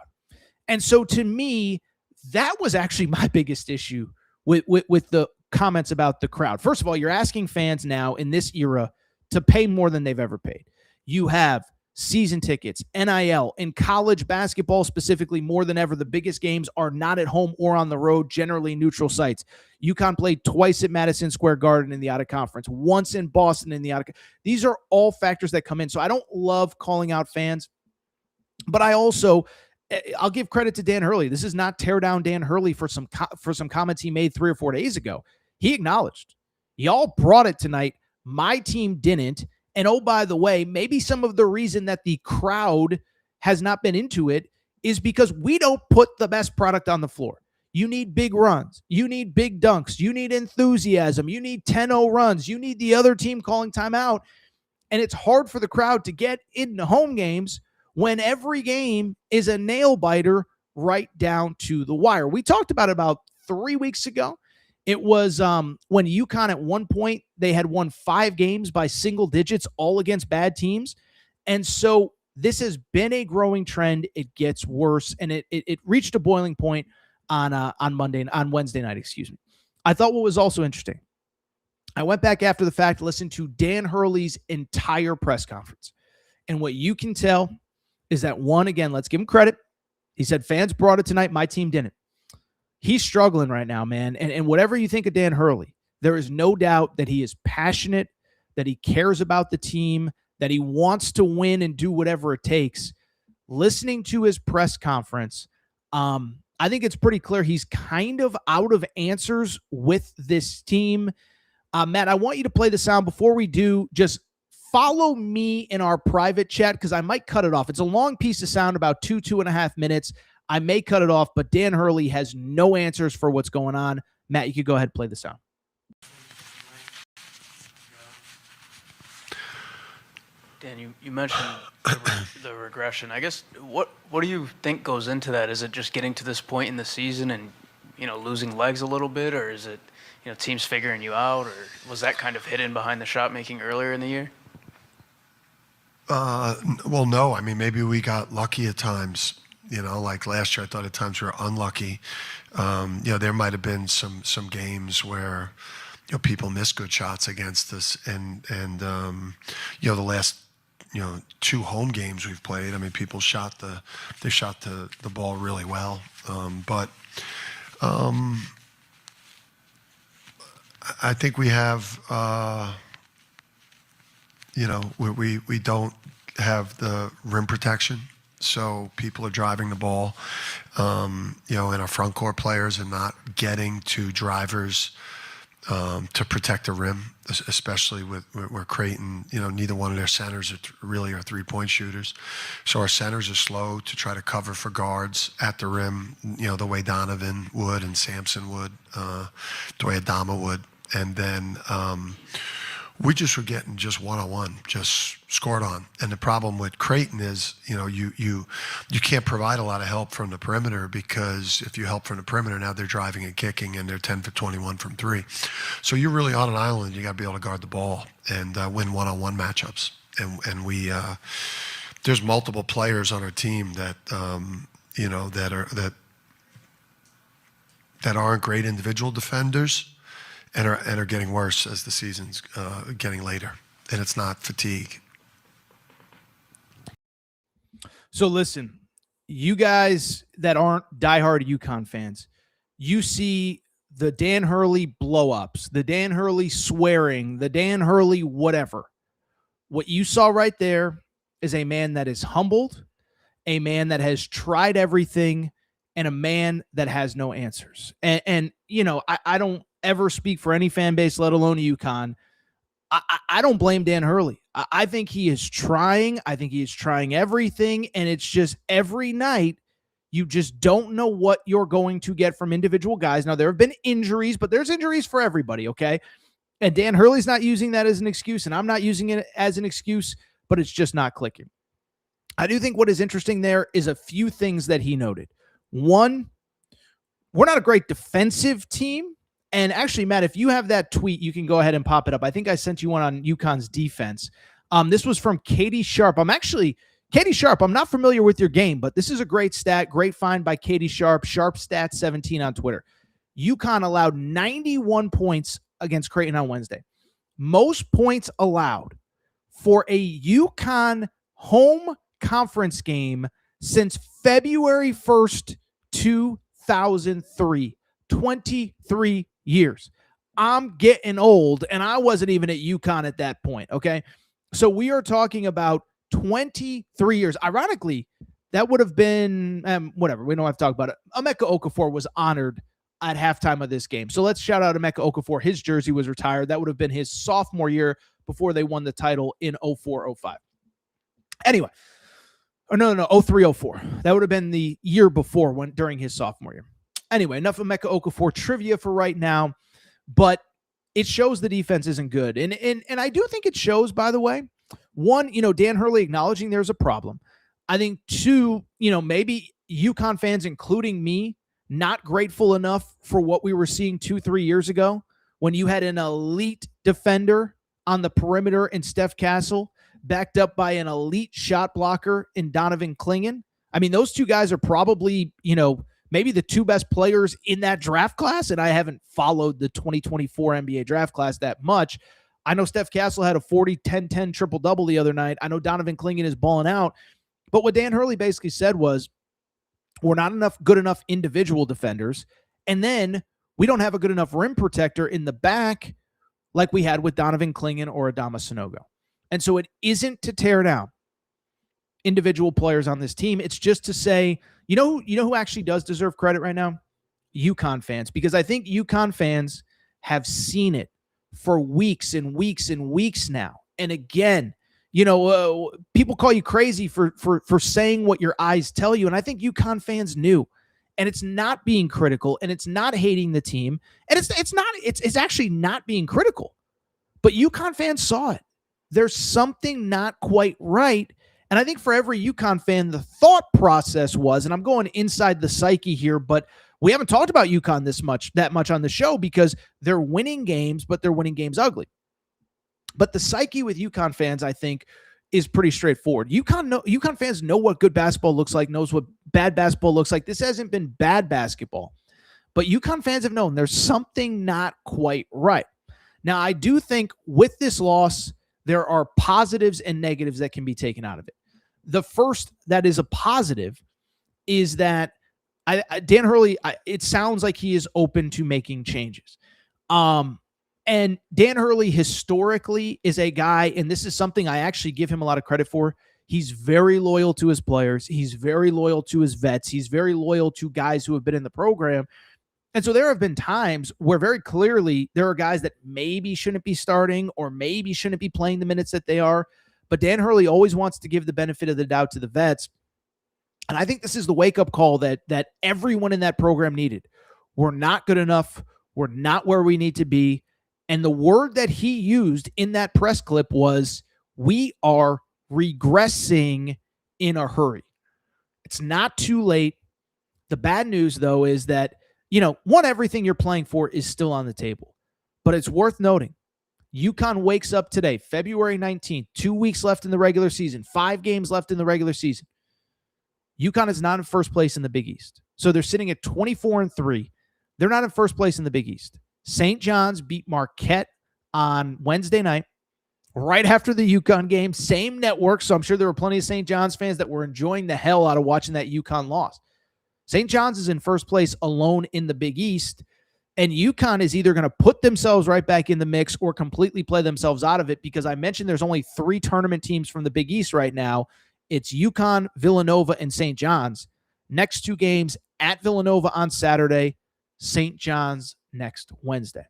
And so to me, that was actually my biggest issue with the comments about the crowd. First of all, you're asking fans now in this era to pay more than they've ever paid. You have season tickets, NIL, in college basketball specifically more than ever. The biggest games are not at home or on the road, generally neutral sites. UConn played twice at Madison Square Garden in the out-of-conference, once in Boston in the out-of-conference. These are all factors that come in. So I don't love calling out fans, but I'll give credit to Dan Hurley. This is not tear down Dan Hurley for some comments he made 3 or 4 days ago. He acknowledged, y'all brought it tonight. My team didn't. And oh, by the way, maybe some of the reason that the crowd has not been into it is because we don't put the best product on the floor. You need big runs. You need big dunks. You need enthusiasm. You need 10-0 runs. You need the other team calling timeout. And it's hard for the crowd to get into home games when every game is a nail biter right down to the wire. We talked about it about 3 weeks ago. It was when UConn at one point, they had won 5 games by single digits, all against bad teams. And so this has been a growing trend. It gets worse, and it reached a boiling point on Wednesday night, excuse me. I thought what was also interesting, I went back after the fact, listened to Dan Hurley's entire press conference. And what you can tell is that, one, again, let's give him credit. He said, fans brought it tonight. My team didn't. He's struggling right now, man. And whatever you think of Dan Hurley, there is no doubt that he is passionate, that he cares about the team, that he wants to win and do whatever it takes. Listening to his press conference, I think it's pretty clear he's kind of out of answers with this team. Matt, I want you to play the sound. Before we do, just follow me in our private chat because I might cut it off. It's a long piece of sound, about 2.5 minutes. I may cut it off, but Dan Hurley has no answers for what's going on. Matt, you could go ahead and play the sound. Dan, you mentioned the regression. I guess what do you think goes into that? Is it just getting to this point in the season and losing legs a little bit, or is it teams figuring you out, or was that kind of hidden behind the shot making earlier in the year? Well, no. I mean, maybe we got lucky at times. Like last year, I thought at times we were unlucky. There might have been some games where people missed good shots against us, and the last 2 home games we've played. I mean, people shot the ball really well, but I think we have we don't have the rim protection. So people are driving the ball, and our front court players are not getting to drivers to protect the rim, especially with Creighton. Neither one of their centers really are three-point shooters. So our centers are slow to try to cover for guards at the rim, the way Donovan would and Sampson would, the way Adama would. And then we just were getting just one-on-one, just scored on. And the problem with Creighton is, you can't provide a lot of help from the perimeter, because if you help from the perimeter, now they're driving and kicking, and they're 10 for 21 from 3. So you're really on an island. You got to be able to guard the ball and win one-on-one matchups. And we there's multiple players on our team that that aren't great individual defenders, and are getting worse as the season's getting later. And it's not fatigue. So listen, you guys that aren't diehard UConn fans, you see the Dan Hurley blow-ups, the Dan Hurley swearing, the Dan Hurley whatever. What you saw right there is a man that is humbled, a man that has tried everything, and a man that has no answers. And I don't ever speak for any fan base, let alone UConn. I don't blame Dan Hurley. I think he is trying. I think he is trying everything, and it's just every night you just don't know what you're going to get from individual guys. Now, there have been injuries, but there's injuries for everybody, okay? And Dan Hurley's not using that as an excuse, and I'm not using it as an excuse, but it's just not clicking. I do think what is interesting there is a few things that he noted. One, we're not a great defensive team. And actually, Matt, if you have that tweet, you can go ahead and pop it up. I think I sent you one on UConn's defense. This was from Katie Sharp. Katie Sharp, I'm not familiar with your game, but this is a great stat, great find by Katie Sharp, Sharp Stats 17 on Twitter. UConn allowed 91 points against Creighton on Wednesday. Most points allowed for a UConn home conference game since February 1st, 2003. 23 years. I'm getting old, and I wasn't even at UConn at that point, okay? So we are talking about 23 years. Ironically, that would have been, whatever, we don't have to talk about it. Emeka Okafor was honored at halftime of this game. So let's shout out Emeka Okafor. His jersey was retired. That would have been his sophomore year before they won the title in 04-05. Anyway, no, 03-04. That would have been the year before, during his sophomore year. Anyway, enough of Emeka Okafor trivia for right now, but it shows the defense isn't good. And I do think it shows, by the way. One, Dan Hurley acknowledging there's a problem. I think two, maybe UConn fans, including me, not grateful enough for what we were seeing 2-3 years ago when you had an elite defender on the perimeter in Steph Castle, backed up by an elite shot blocker in Donovan Clingan. I mean, those two guys are probably, maybe the two best players in that draft class, and I haven't followed the 2024 NBA draft class that much. I know Steph Castle had a 40-10-10 triple-double the other night. I know Donovan Clingan is balling out. But what Dan Hurley basically said was, we're not good enough individual defenders, and then we don't have a good enough rim protector in the back like we had with Donovan Clingan or Adama Sanogo. And so it isn't to tear down individual players on this team. It's just to say, you know who actually does deserve credit right now? UConn fans, because I think UConn fans have seen it for weeks and weeks and weeks now. And again, people call you crazy for saying what your eyes tell you. And I think UConn fans knew, and it's not being critical, and it's not hating the team. And it's actually not being critical, but UConn fans saw it. There's something not quite right. And I think for every UConn fan, the thought process was, and I'm going inside the psyche here, but We haven't talked about UConn that much on the show because they're winning games, but they're winning games ugly. But the psyche with UConn fans, I think, is pretty straightforward. UConn fans know what good basketball looks like, knows what bad basketball looks like. This hasn't been bad basketball, but UConn fans have known there's something not quite right. Now, I do think with this loss, there are positives and negatives that can be taken out of it. The first that is a positive is that Dan Hurley, it sounds like he is open to making changes. And Dan Hurley historically is a guy, and this is something I actually give him a lot of credit for. He's very loyal to his players. He's very loyal to his vets. He's very loyal to guys who have been in the program. And so there have been times where very clearly there are guys that maybe shouldn't be starting or maybe shouldn't be playing the minutes that they are. But Dan Hurley always wants to give the benefit of the doubt to the vets. And I think this is the wake-up call that everyone in that program needed. We're not good enough. We're not where we need to be. And the word that he used in that press clip was, we are regressing in a hurry. It's not too late. The bad news, though, is that, everything you're playing for is still on the table. But it's worth noting, UConn wakes up today, February 19th, 2 weeks left in the regular season, 5 games left in the regular season. UConn is not in first place in the Big East. So they're sitting at 24-3. They're not in first place in the Big East. St. John's beat Marquette on Wednesday night, right after the UConn game, same network. So I'm sure there were plenty of St. John's fans that were enjoying the hell out of watching that UConn loss. St. John's is in first place alone in the Big East, and UConn is either going to put themselves right back in the mix or completely play themselves out of it, because I mentioned there's only 3 tournament teams from the Big East right now. It's UConn, Villanova, and St. John's. Next 2 games at Villanova on Saturday, St. John's next Wednesday.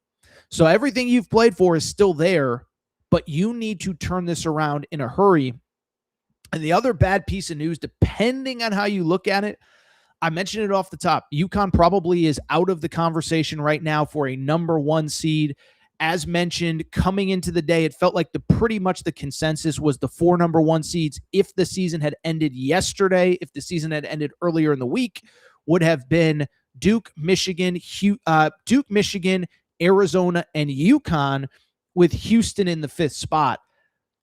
So everything you've played for is still there, but you need to turn this around in a hurry. And the other bad piece of news, depending on how you look at it, I mentioned it off the top, UConn probably is out of the conversation right now for a number 1 seed. As mentioned, coming into the day, it felt like pretty much the consensus was the 4 number 1 seeds, if the season had ended yesterday, if the season had ended earlier in the week, would have been Duke, Michigan, Arizona, and UConn, with Houston in the 5th spot.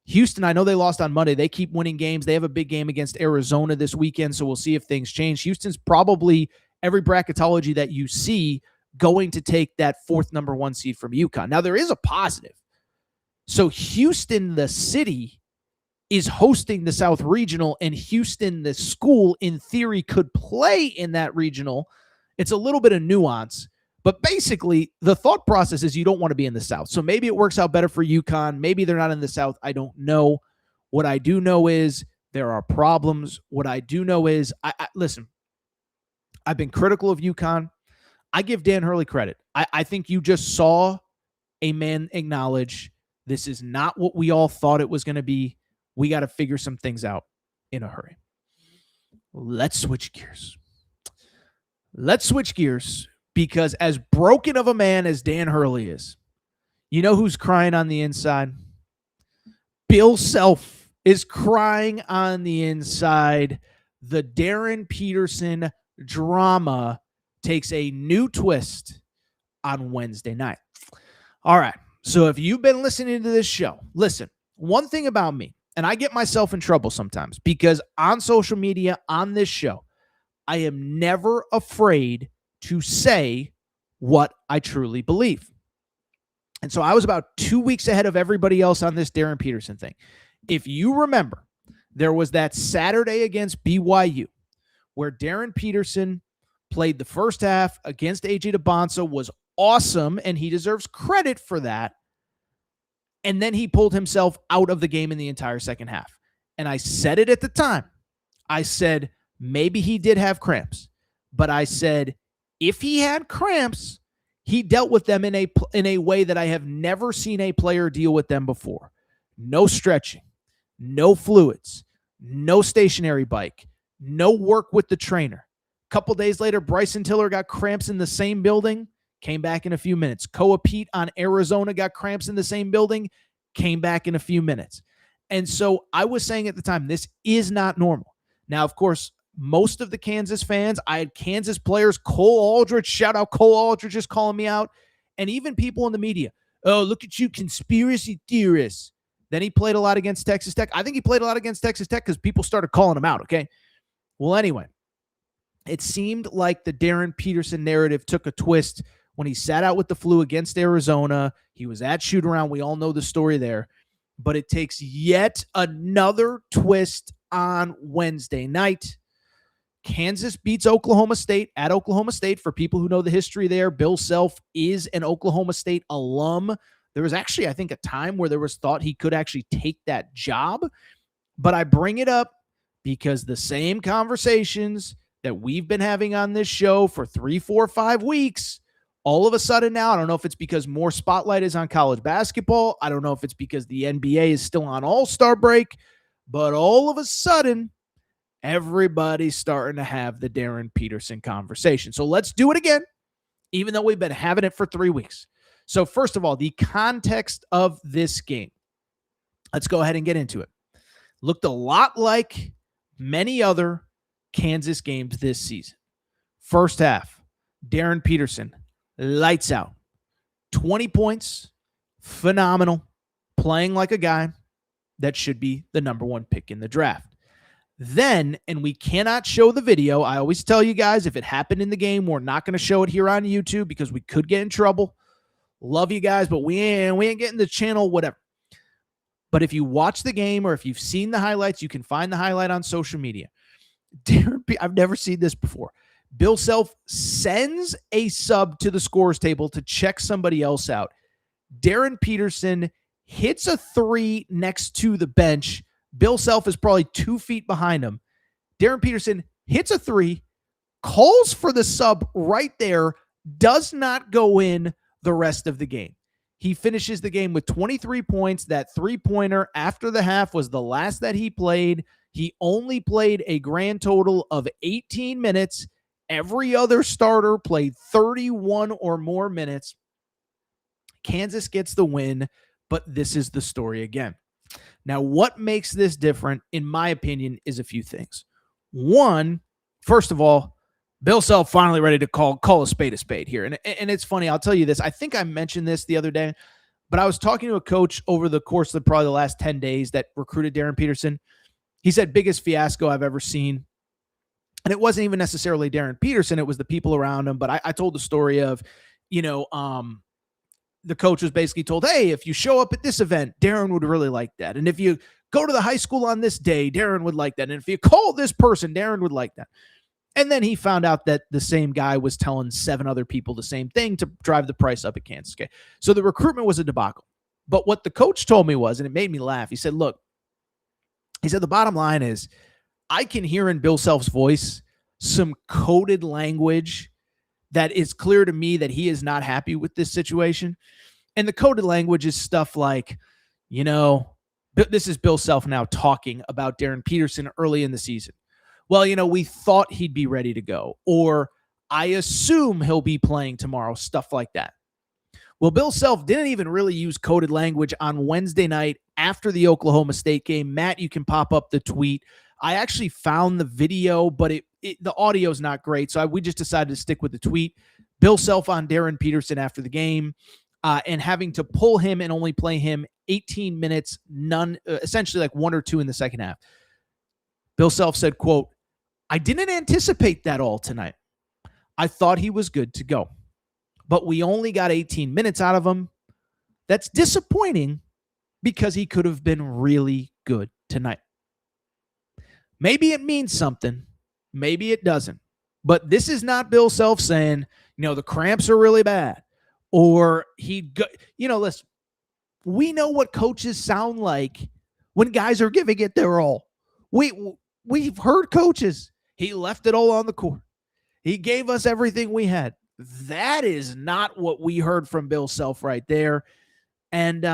Houston, I know they lost on Monday. They keep winning games. They have a big game against Arizona this weekend, so we'll see if things change. Houston's probably, every bracketology that you see, going to take that 4th number 1 seed from UConn. Now, there is a positive. So Houston, the city, is hosting the South Regional, and Houston, the school, in theory, could play in that regional. It's a little bit of nuance, but basically the thought process is you don't want to be in the South. So maybe it works out better for UConn. Maybe they're not in the South. I don't know. What I do know is there are problems. What I do know is, listen, I've been critical of UConn. I give Dan Hurley credit. I think you just saw a man acknowledge this is not what we all thought it was going to be. We got to figure some things out in a hurry. Let's switch gears. Because as broken of a man as Dan Hurley is, you know who's crying on the inside? Bill Self is crying on the inside. The Darryn Peterson drama takes a new twist on Wednesday night. All right. So if you've been listening to this show, listen, one thing about me, and I get myself in trouble sometimes because on social media, on this show, I am never afraid to say what I truly believe. And so I was about 2 weeks ahead of everybody else on this Darryn Peterson thing. If you remember, there was that Saturday against BYU where Darryn Peterson played the first half against AJ DeBonsa, was awesome, and he deserves credit for that. And then he pulled himself out of the game in the entire second half. And I said it at the time. I said, maybe he did have cramps. But I said, if he had cramps, he dealt with them in a way that I have never seen a player deal with them before. No stretching, no fluids, no stationary bike, no work with the trainer. A couple days later, Bryson Tiller got cramps in the same building, came back in a few minutes. Koa Pete on Arizona got cramps in the same building, came back in a few minutes. And so I was saying at the time, this is not normal. Now, of course, most of the Kansas fans. I had Kansas players, Cole Aldrich, shout out Cole Aldrich is calling me out, and even people in the media. Oh, look at you, conspiracy theorists. Then he played a lot against Texas Tech. I think he played a lot against Texas Tech because people started calling him out, okay? Well, anyway, it seemed like the Darryn Peterson narrative took a twist when he sat out with the flu against Arizona. He was at shoot-around. We all know the story there. But it takes yet another twist on Wednesday night. Kansas beats Oklahoma State at Oklahoma State. For people who know the history there, Bill Self is an Oklahoma State alum. There was actually, I think, a time where there was thought he could actually take that job. But I bring it up because the same conversations that we've been having on this show for 3, 4, 5 weeks, all of a sudden now, I don't know if it's because more spotlight is on college basketball. I don't know if it's because the NBA is still on All-Star break. But all of a sudden, everybody's starting to have the Darryn Peterson conversation. So let's do it again, even though we've been having it for 3 weeks. So first of all, the context of this game. Let's go ahead and get into it. Looked a lot like many other Kansas games this season. First half, Darryn Peterson, lights out. 20 points, phenomenal, playing like a guy that should be the number 1 pick in the draft. Then, and we cannot show the video. I always tell you guys, if it happened in the game, we're not going to show it here on YouTube because we could get in trouble. Love you guys, but we ain't getting the channel, whatever. But if you watch the game or if you've seen the highlights, you can find the highlight on social media. I've never seen this before. Bill Self sends a sub to the scores table to check somebody else out. Darryn Peterson hits a 3 next to the bench. Bill Self is probably 2 feet behind him. Darryn Peterson hits a 3, calls for the sub right there, does not go in the rest of the game. He finishes the game with 23 points. That 3-pointer after the half was the last that he played. He only played a grand total of 18 minutes. Every other starter played 31 or more minutes. Kansas gets the win, but this is the story again. Now, what makes this different, in my opinion, is a few things. One, first of all, Bill Self finally ready to call a spade here. And it's funny, I'll tell you this. I think I mentioned this the other day, but I was talking to a coach over the course of probably the last 10 days that recruited Darryn Peterson. He said, biggest fiasco I've ever seen. And it wasn't even necessarily Darryn Peterson. It was the people around him. But I told the story of, the coach was basically told, hey, if you show up at this event, Darryn would really like that. And if you go to the high school on this day, Darryn would like that. And if you call this person, Darryn would like that. And then he found out that the same guy was telling 7 other people the same thing to drive the price up at Kansas. Okay. So the recruitment was a debacle. But what the coach told me was, and it made me laugh, he said, look, the bottom line is I can hear in Bill Self's voice some coded language that is clear to me that he is not happy with this situation. And the coded language is stuff like, this is Bill Self now talking about Darryn Peterson early in the season. Well, we thought he'd be ready to go, or I assume he'll be playing tomorrow, stuff like that. Well, Bill Self didn't even really use coded language on Wednesday night after the Oklahoma State game. Matt, you can pop up the tweet. I actually found the video, but the audio is not great, so we just decided to stick with the tweet. Bill Self on Darryn Peterson after the game, and having to pull him and only play him 18 minutes, essentially like 1 or 2 in the second half. Bill Self said, quote, I didn't anticipate that all tonight. I thought he was good to go, but we only got 18 minutes out of him. That's disappointing because he could have been really good tonight. Maybe it means something. Maybe it doesn't. But this is not Bill Self saying, the cramps are really bad. Or listen, we know what coaches sound like when guys are giving it their all. We've heard coaches. He left it all on the court. He gave us everything we had. That is not what we heard from Bill Self right there. And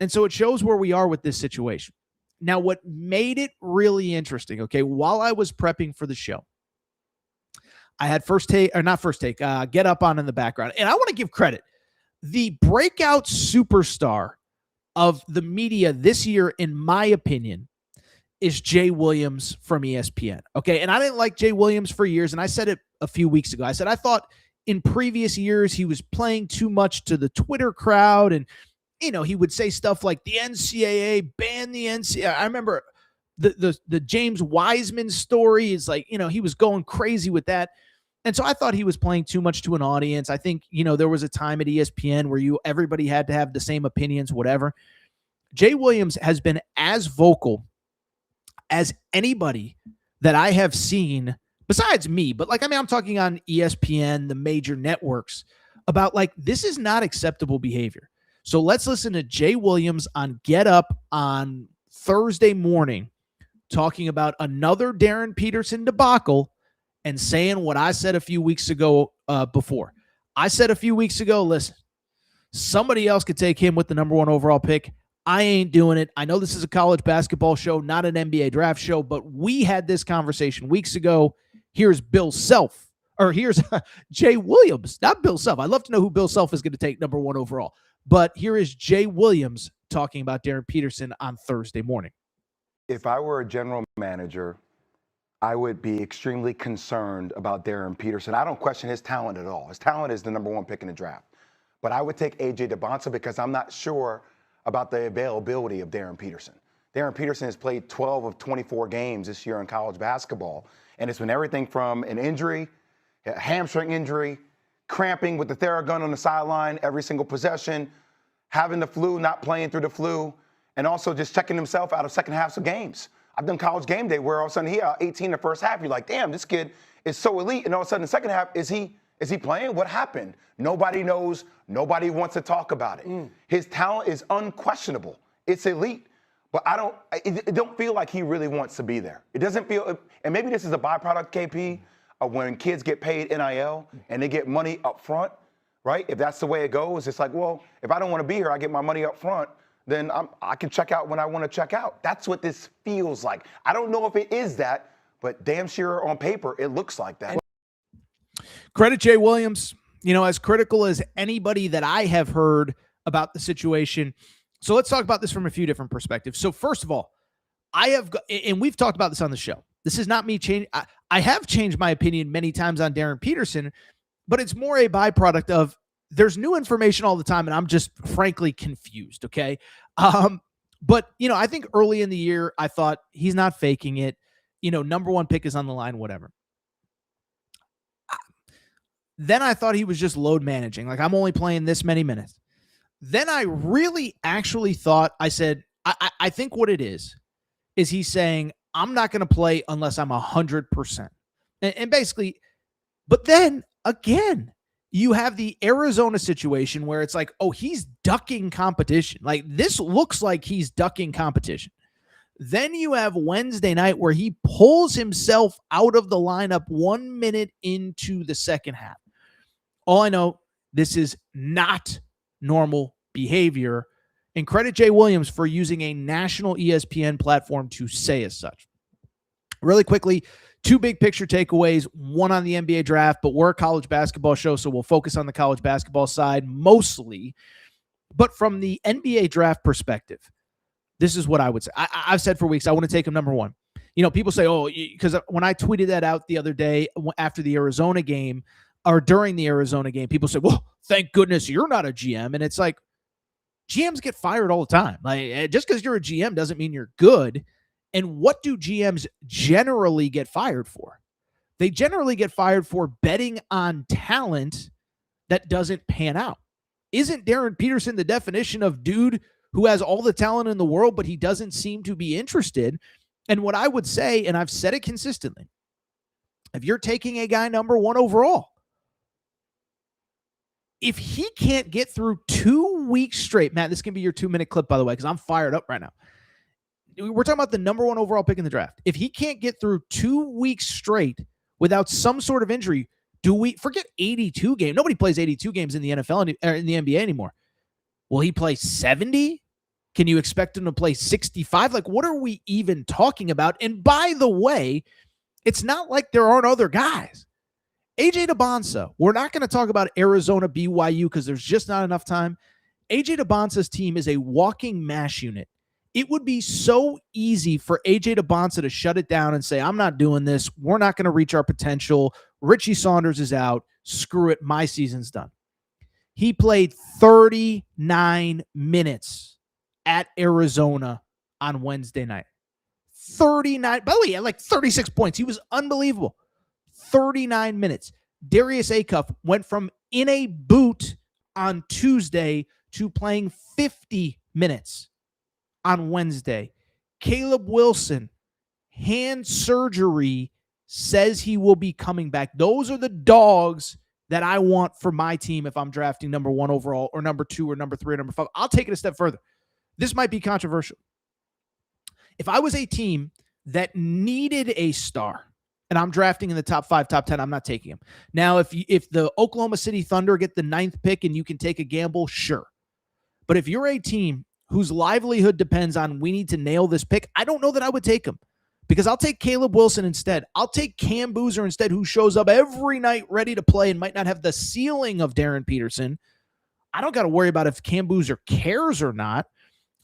so it shows where we are with this situation. Now, what made it really interesting, okay, while I was prepping for the show, I had Get Up On in the background. And I want to give credit. The breakout superstar of the media this year, in my opinion, is Jay Williams from ESPN. Okay. And I didn't like Jay Williams for years. And I said it a few weeks ago. I said, I thought in previous years he was playing too much to the Twitter crowd. And, he would say stuff like the NCAA banned the NCAA. I remember the James Wiseman story is like, he was going crazy with that. And so I thought he was playing too much to an audience. I think, there was a time at ESPN where everybody had to have the same opinions, whatever. Jay Williams has been as vocal as anybody that I have seen besides me. But I'm talking on ESPN, the major networks, about this is not acceptable behavior. So let's listen to Jay Williams on Get Up on Thursday morning, talking about another Darryn Peterson debacle and saying what I said a few weeks ago before. I said a few weeks ago, listen, somebody else could take him with the number 1 overall pick. I ain't doing it. I know this is a college basketball show, not an NBA draft show, but we had this conversation weeks ago. Here's Bill Self, or here's Jay Williams, not Bill Self. I'd love to know who Bill Self is going to take number 1 overall. But here is Jay Williams talking about Darryn Peterson on Thursday morning. If I were a general manager, I would be extremely concerned about Darryn Peterson. I don't question his talent at all. His talent is the number 1 pick in the draft. But I would take A.J. DeBonsa because I'm not sure about the availability of Darryn Peterson. Darryn Peterson has played 12 of 24 games this year in college basketball, and it's been everything from an injury, a hamstring injury, cramping with the Theragun on the sideline every single possession, having the flu, not playing through the flu, and also just checking himself out of second halves of games. I've done College Game Day where all of a sudden he out 18 in the first half. You're like, damn, this kid is so elite, and all of a sudden in the second half, is he playing? What happened? Nobody knows. Nobody wants to talk about it. His talent is unquestionable. It's elite. But it don't feel like he really wants to be there. It doesn't feel, and maybe this is a byproduct, KP, of when kids get paid NIL and they get money up front, right? If that's the way it goes, it's like, well, if I don't want to be here, I get my money up front, then I can check out when I want to check out. That's what this feels like. I don't know if it is that, but damn sure on paper, it looks like that. Credit Jay Williams, as critical as anybody that I have heard about the situation. So let's talk about this from a few different perspectives. So first of all, and we've talked about this on the show. This is not me changing. I have changed my opinion many times on Darryn Peterson, but it's more a byproduct of there's new information all the time, and I'm just frankly confused, okay? But, I think early in the year, I thought he's not faking it. Number 1 pick is on the line, whatever. Then I thought he was just load managing. I'm only playing this many minutes. Then I really actually thought, I said, I think what it is he's saying, I'm not going to play unless I'm 100%. And basically, but then again, you have the Arizona situation where it's like, oh, he's ducking competition. This looks like he's ducking competition. Then you have Wednesday night where he pulls himself out of the lineup 1 minute into the second half. All I know, this is not normal behavior, and credit Jay Williams for using a national ESPN platform to say as such. Really quickly, 2 big picture takeaways, one on the NBA draft, but we're a college basketball show, so we'll focus on the college basketball side mostly. But from the NBA draft perspective, this is what I would say. I've said for weeks, I want to take him number 1. People say, oh, because when I tweeted that out the other day after the Arizona game, or during the Arizona game, people say, well, thank goodness you're not a GM. And it's like, GMs get fired all the time. Just because you're a GM doesn't mean you're good. And what do GMs generally get fired for? They generally get fired for betting on talent that doesn't pan out. Isn't Darryn Peterson the definition of dude who has all the talent in the world, but he doesn't seem to be interested? And what I would say, and I've said it consistently, if you're taking a guy number 1 overall, if he can't get through 2 weeks straight, Matt, this can be your 2-minute clip, by the way, because I'm fired up right now. We're talking about the number 1 overall pick in the draft. If he can't get through 2 weeks straight without some sort of injury, do we forget 82 games? Nobody plays 82 games in the NFL or in the NBA anymore. Will he play 70? Can you expect him to play 65? What are we even talking about? And by the way, it's not like there aren't other guys. A.J. DeBonsa, we're not going to talk about Arizona, BYU, because there's just not enough time. A.J. DeBonsa's team is a walking mash unit. It would be so easy for AJ DeBonsa to shut it down and say, I'm not doing this. We're not going to reach our potential. Richie Saunders is out. Screw it. My season's done. He played 39 minutes at Arizona on Wednesday night. 39. By the way, he had like 36 points. He was unbelievable. 39 minutes. Darius Acuff went from in a boot on Tuesday to playing 50 minutes on Wednesday. Caleb Wilson, hand surgery, says he will be coming back. Those are the dogs that I want for my team if I'm drafting number 1 overall or number 2 or number 3 or number 5. I'll take it a step further. This might be controversial. If I was a team that needed a star and I'm drafting in the top 5, top 10, I'm not taking him. Now, if the Oklahoma City Thunder get the 9th pick and you can take a gamble, sure. But if you're a team whose livelihood depends on we need to nail this pick, I don't know that I would take him because I'll take Caleb Wilson instead. I'll take Cam Boozer instead, who shows up every night ready to play and might not have the ceiling of Darryn Peterson. I don't got to worry about if Cam Boozer cares or not.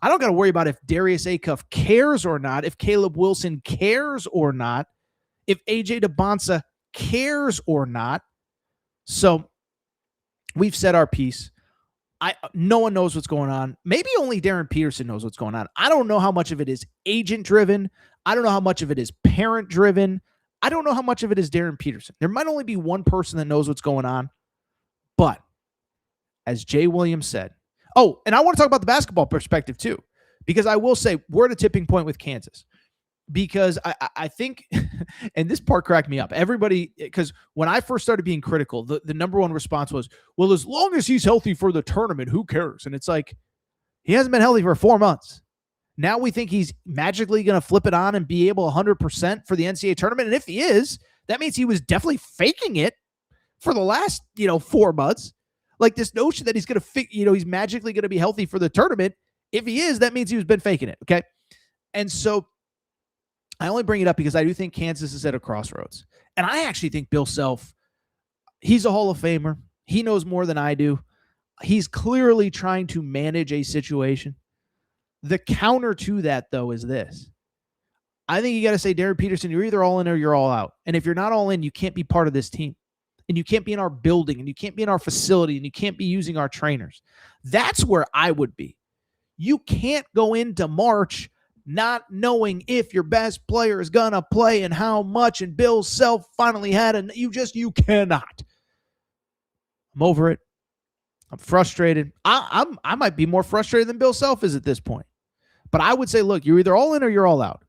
I don't got to worry about if Darius Acuff cares or not, if Caleb Wilson cares or not, if AJ DeBonsa cares or not. So we've said our piece. No one knows what's going on. Maybe only Darryn Peterson knows what's going on. I don't know how much of it is agent-driven. I don't know how much of it is parent-driven. I don't know how much of it is Darryn Peterson. There might only be one person that knows what's going on. But as Jay Williams said, oh, and I want to talk about the basketball perspective too, because I will say we're at a tipping point with Kansas. Because I think, and this part cracked me up. Everybody, because when I first started being critical, the number one response was, well, as long as he's healthy for the tournament, who cares? And it's like, he hasn't been healthy for 4 months. Now we think he's magically going to flip it on and be able 100% for the NCAA tournament. And if he is, that means he was definitely faking it for the last, 4 months. Like this notion that he's going to, he's magically going to be healthy for the tournament. If he is, that means he's been faking it. Okay. And so I only bring it up because I do think Kansas is at a crossroads. And I actually think Bill Self, he's a Hall of Famer. He knows more than I do. He's clearly trying to manage a situation. The counter to that, though, is this. I think you got to say, Darryn Peterson, you're either all in or you're all out. And if you're not all in, you can't be part of this team. And you can't be in our building, and you can't be in our facility, and you can't be using our trainers. That's where I would be. You can't go into March not knowing if your best player is going to play and how much, and Bill Self finally had, and you cannot. I'm over it. I'm frustrated. I might be more frustrated than Bill Self is at this point. But I would say, look, you're either all in or you're all out.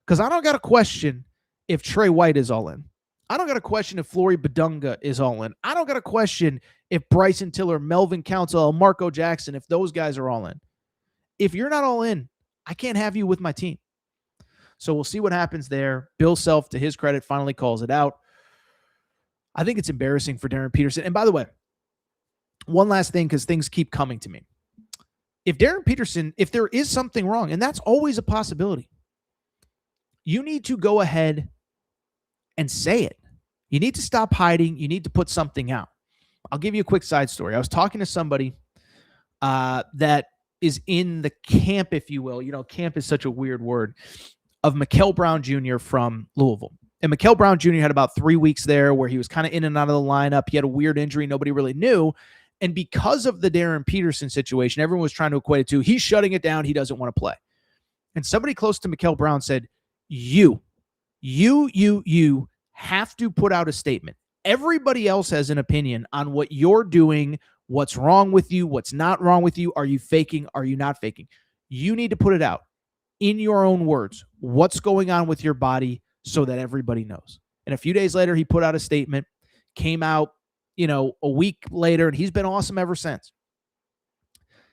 Because I don't got to question if Trey White is all in. I don't got to question if Flory Badunga is all in. I don't got to question if Bryson Tiller, Melvin Council, Marco Jackson, if those guys are all in. If you're not all in, I can't have you with my team. So we'll see what happens there. Bill Self, to his credit, finally calls it out. I think it's embarrassing for Darryn Peterson. And by the way, one last thing, because things keep coming to me. If Darryn Peterson, if there is something wrong, and that's always a possibility, you need to go ahead and say it. You need to stop hiding. You need to put something out. I'll give you a quick side story. I was talking to somebody that is in the camp, if you will. Camp is such a weird word, of Mikal Brown Jr. from Louisville. And Mikal Brown Jr. had about 3 weeks there where he was kind of in and out of the lineup. He had a weird injury nobody really knew. And because of the Darryn Peterson situation, everyone was trying to equate it to, he's shutting it down. He doesn't want to play. And somebody close to Mikal Brown said, you have to put out a statement. Everybody else has an opinion on what you're doing, what's wrong with you, what's not wrong with you. Are you faking? Are you not faking? You need to put it out in your own words. What's going on with your body so that everybody knows. And a few days later, he put out a statement, came out, a week later, and he's been awesome ever since.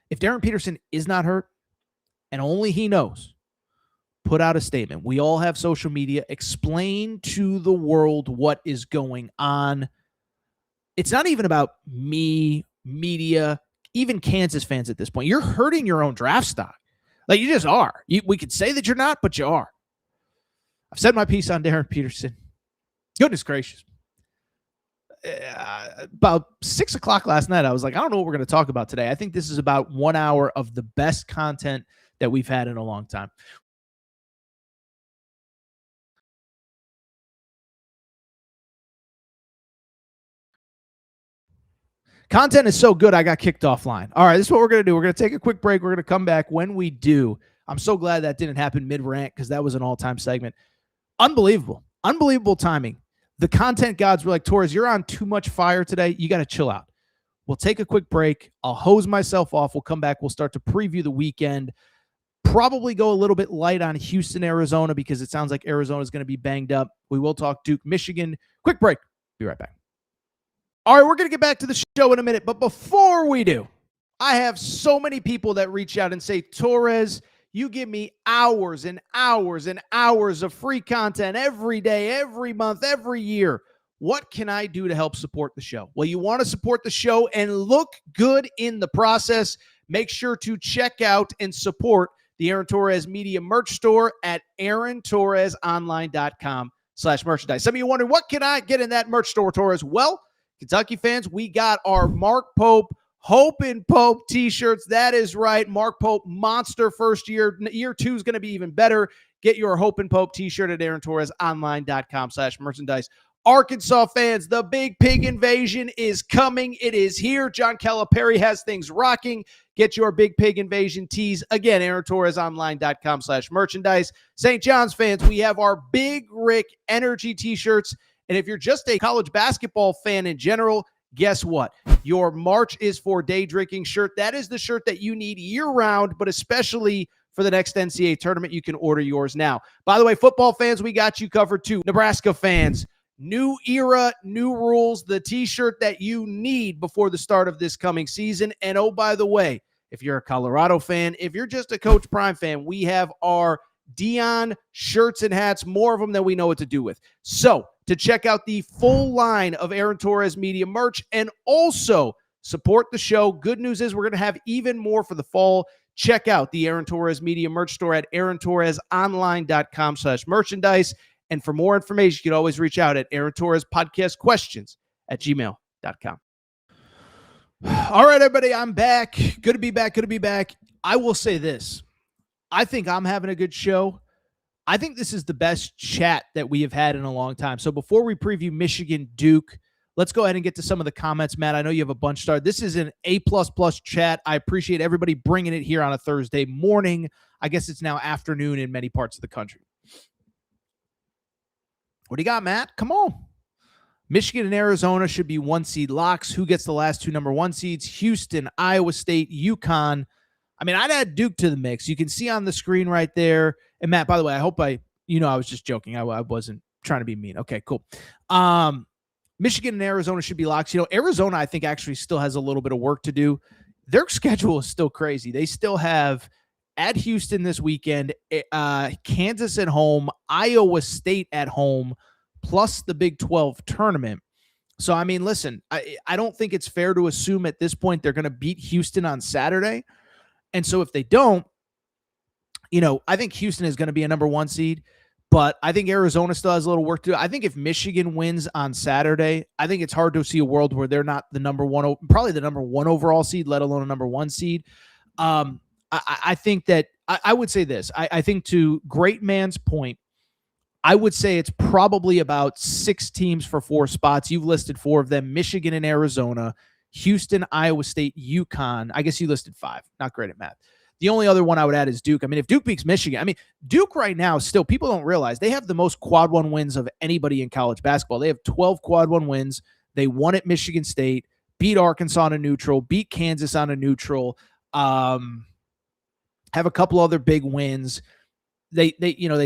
If Darryn Peterson is not hurt, and only he knows, put out a statement. We all have social media. Explain to the world what is going on. It's not even about me, media, even Kansas fans at this point. You're hurting your own draft stock. Like, you just are. We could say that you're not, but you are. I've said my piece on Darryn Peterson. Goodness gracious. About 6 o'clock last night, I was like, I don't know what we're going to talk about today. I think this is about 1 hour of the best content that we've had in a long time. Content is so good, I got kicked offline. All right, this is what we're going to do. We're going to take a quick break. We're going to come back. When we do, I'm so glad that didn't happen mid-rant because that was an all-time segment. Unbelievable. Unbelievable timing. The content gods were like, Torres, you're on too much fire today. You got to chill out. We'll take a quick break. I'll hose myself off. We'll come back. We'll start to preview the weekend. Probably go a little bit light on Houston, Arizona, because it sounds like Arizona is going to be banged up. We will talk Duke, Michigan. Quick break. Be right back. All right, we're going to get back to the show in a minute. But before we do, I have so many people that reach out and say, Torres, you give me hours and hours and hours of free content every day, every month, every year. What can I do to help support the show? Well, you want to support the show and look good in the process. Make sure to check out and support the Aaron Torres Media merch store at aarontorresonline.com/merchandise. Some of you wondering, what can I get in that merch store, Torres? Well, Kentucky fans, we got our Mark Pope Hope and Pope t-shirts. That is right. Mark Pope, monster first year. Year 2 is going to be even better. Get your Hope and Pope t-shirt at aarontorresonline.com/merchandise. Arkansas fans, the Big Pig Invasion is coming. It is here. John Calipari has things rocking. Get your Big Pig Invasion tees. Again, aarontorresonline.com/merchandise. St. John's fans, we have our Big Rick Energy t-shirts. And if you're just a college basketball fan in general, guess what? Your March is for Day Drinking shirt. That is the shirt that you need year-round, but especially for the next NCAA tournament. You can order yours now. By the way, football fans, we got you covered too. Nebraska fans, new era, new rules, the t-shirt that you need before the start of this coming season. And oh, by the way, if you're a Colorado fan, if you're just a Coach Prime fan, we have our Dion shirts and hats, more of them than we know what to do with. So to check out the full line of Aaron Torres Media merch and also support the show, good news is we're going to have even more for the fall. Check out the Aaron Torres Media merch store at aarontorresonline.com/merchandise. And for more information, you can always reach out at Aaron Torres Podcast Questions @gmail.com. All right, everybody, I'm back. Good to be back. Good to be back. I will say this. I think I'm having a good show. I think this is the best chat that we have had in a long time. So before we preview Michigan Duke, let's go ahead and get to some of the comments. Matt, I know you have a bunch started. This is an A++ chat. I appreciate everybody bringing it here on a Thursday morning. I guess it's now afternoon in many parts of the country. What do you got, Matt? Come on. Michigan and Arizona should be 1-seed locks. Who gets the last 2 number 1 seeds? Houston, Iowa State, UConn. I mean, I'd add Duke to the mix. You can see on the screen right there. And Matt, by the way, I hope I was just joking. I wasn't trying to be mean. Okay, cool. Michigan and Arizona should be locks. Arizona, I think, actually still has a little bit of work to do. Their schedule is still crazy. They still have at Houston this weekend, Kansas at home, Iowa State at home, plus the Big 12 tournament. So, I mean, listen, I don't think it's fair to assume at this point they're going to beat Houston on Saturday. And so if they don't, I think Houston is going to be a number 1 seed, but I think Arizona still has a little work to do. I think if Michigan wins on Saturday, I think it's hard to see a world where they're not the number 1, probably the number 1 overall seed, let alone a number 1 seed. I think that I would say this. I think to Great Man's point, I would say it's probably about 6 teams for 4 spots. You've listed 4 of them: Michigan and Arizona, Houston, Iowa State, UConn. I guess you listed 5. Not great at math. The only other one I would add is Duke. I mean, if Duke beats Michigan, Duke right now still, people don't realize they have the most quad 1 wins of anybody in college basketball. They have 12 quad 1 wins. They won at Michigan State, beat Arkansas on a neutral, beat Kansas on a neutral, have a couple other big wins. They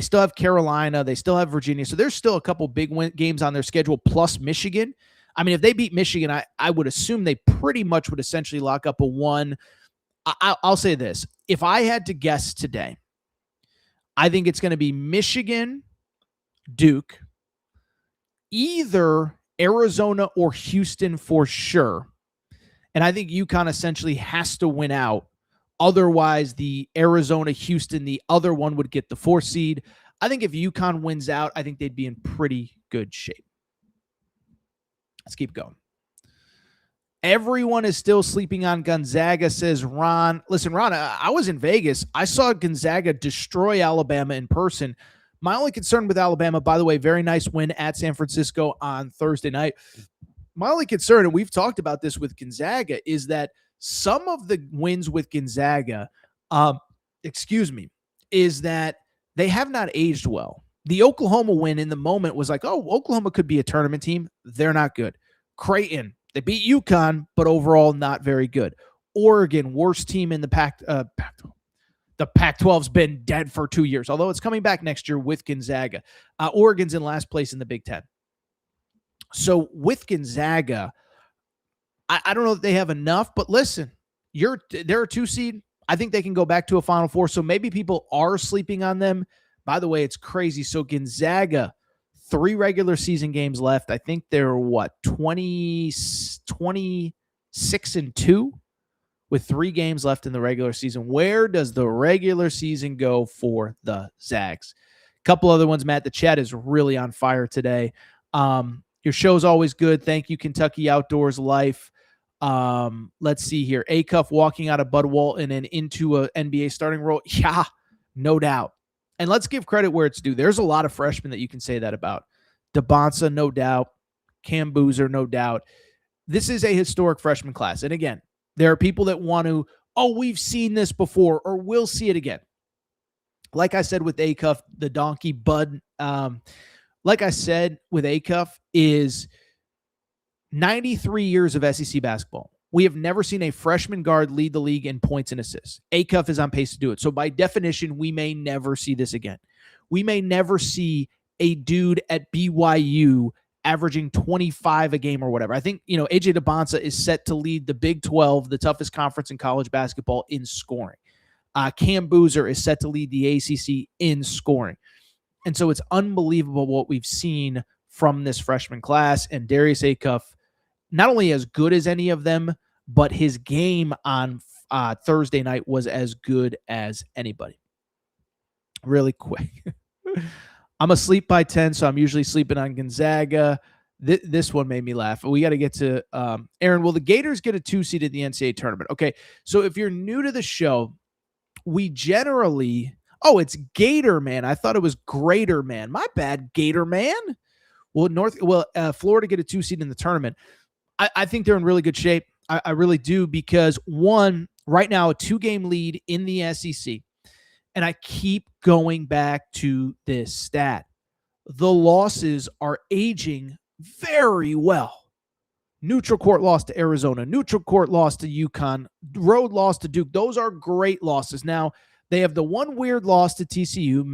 still have Carolina, they still have Virginia. So there's still a couple big games on their schedule plus Michigan. I mean, if they beat Michigan, I would assume they pretty much would essentially lock up a 1. I'll say this. If I had to guess today, I think it's going to be Michigan, Duke, either Arizona or Houston for sure. And I think UConn essentially has to win out. Otherwise, the Arizona, Houston, the other one would get the 4 seed. I think if UConn wins out, I think they'd be in pretty good shape. Let's keep going. Everyone is still sleeping on Gonzaga, says Ron. Listen, Ron, I was in Vegas. I saw Gonzaga destroy Alabama in person. My only concern with Alabama, by the way, very nice win at San Francisco on Thursday night. My only concern, and we've talked about this with Gonzaga, is that some of the wins with Gonzaga, is that they have not aged well. The Oklahoma win in the moment was like, oh, Oklahoma could be a tournament team. They're not good. Creighton, they beat UConn, but overall not very good. Oregon, worst team in the Pac-12. The Pac-12's been dead for 2 years, although it's coming back next year with Gonzaga. Oregon's in last place in the Big Ten. So with Gonzaga, I don't know if they have enough, but listen, they're a 2 seed. I think they can go back to a Final Four, so maybe people are sleeping on them. By the way, it's crazy. So Gonzaga, 3 regular season games left. I think they're 26-2 with 3 games left in the regular season. Where does the regular season go for the Zags? A couple other ones, Matt. The chat is really on fire today. Your show's always good. Thank you, Kentucky Outdoors Life. Let's see here. Acuff walking out of Bud Walton and into an NBA starting role. Yeah, no doubt. And let's give credit where it's due. There's a lot of freshmen that you can say that about. DeBonsa, no doubt. Cam Boozer, no doubt. This is a historic freshman class. And again, there are people that want to, we've seen this before or we'll see it again. Like I said with Acuff, the donkey Bud, like I said with Acuff, is 93 years of SEC basketball. We have never seen a freshman guard lead the league in points and assists. Acuff is on pace to do it. So by definition, we may never see this again. We may never see a dude at BYU averaging 25 a game or whatever. I think, AJ DeBonsa is set to lead the Big 12, the toughest conference in college basketball, in scoring. Cam Boozer is set to lead the ACC in scoring. And so it's unbelievable what we've seen from this freshman class. And Darius Acuff, not only as good as any of them, but his game on Thursday night was as good as anybody. Really quick. I'm asleep by 10, so I'm usually sleeping on Gonzaga. This one made me laugh. We got to get to Aaron. Will the Gators get a 2 seed at the NCAA tournament? Okay, so if you're new to the show, we generally... Oh, it's Gator Man. I thought it was Greater Man. My bad, Gator Man. Will Florida get a 2 seed in the tournament? I think they're in really good shape. I really do, because one, right now, a 2-game lead in the SEC. And I keep going back to this stat. The losses are aging very well. Neutral court loss to Arizona. Neutral court loss to UConn. Road loss to Duke. Those are great losses. Now, they have the one weird loss to TCU.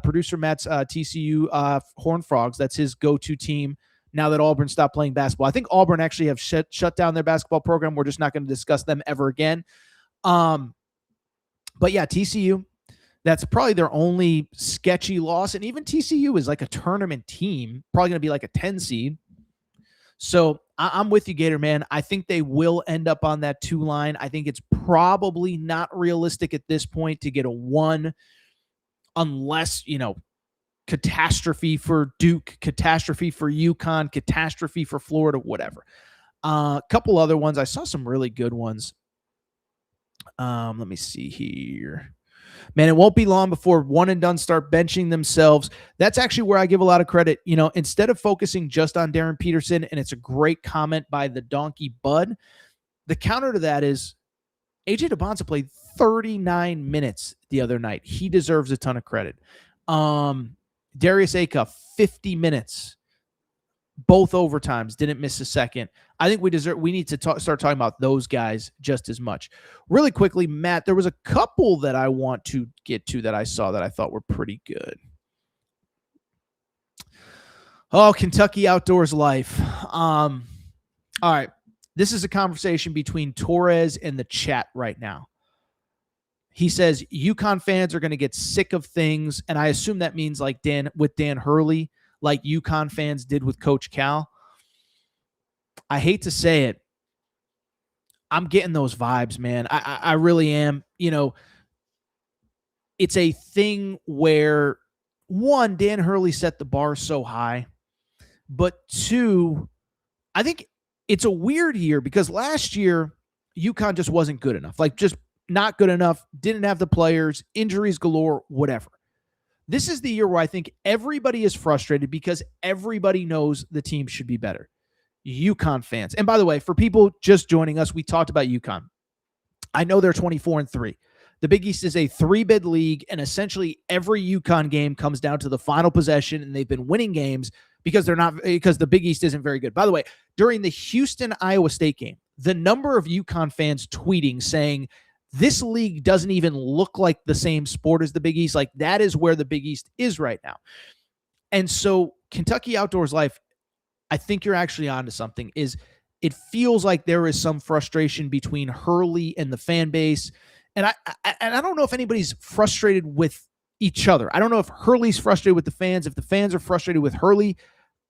Producer Matt's TCU Horned Frogs. That's his go-to team now that Auburn stopped playing basketball. I think Auburn actually have shut down their basketball program. We're just not going to discuss them ever again. But yeah, TCU, that's probably their only sketchy loss. And even TCU is like a tournament team, probably going to be like a 10 seed. So I'm with you, Gator Man. I think they will end up on that 2 line. I think it's probably not realistic at this point to get a 1 unless, catastrophe for Duke, catastrophe for UConn, catastrophe for Florida, whatever. A couple other ones. I saw some really good ones. Let me see here. Man, it won't be long before one and done start benching themselves. That's actually where I give a lot of credit. Instead of focusing just on Darryn Peterson, and it's a great comment by the donkey Bud, the counter to that is AJ DeBonsa played 39 minutes the other night. He deserves a ton of credit. Darius Acuff, 50 minutes. Both overtimes, didn't miss a second. I think we need to start talking about those guys just as much. Really quickly, Matt, there was a couple that I want to get to that I saw that I thought were pretty good. Oh, Kentucky Outdoors Life. All right. This is a conversation between Torres and the chat right now. He says UConn fans are going to get sick of things, and I assume that means like Dan Hurley, like UConn fans did with Coach Cal. I hate to say it. I'm getting those vibes, man. I really am. It's a thing where, one, Dan Hurley set the bar so high, but two, I think it's a weird year because last year, UConn just wasn't good enough. Like, just not good enough, didn't have the players, injuries galore, whatever. This is the year where I think everybody is frustrated because everybody knows the team should be better. UConn fans. And by the way, for people just joining us, we talked about UConn. I know they're 24-3. The Big East is a 3-bid league, and essentially every UConn game comes down to the final possession, and they've been winning games because the Big East isn't very good. By the way, during the Houston-Iowa State game, the number of UConn fans tweeting saying, this league doesn't even look like the same sport as the Big East. Like, that is where the Big East is right now. And so Kentucky Outdoors Life, I think you're actually onto something, is it feels like there is some frustration between Hurley and the fan base. And I don't know if anybody's frustrated with each other. I don't know if Hurley's frustrated with the fans, if the fans are frustrated with Hurley.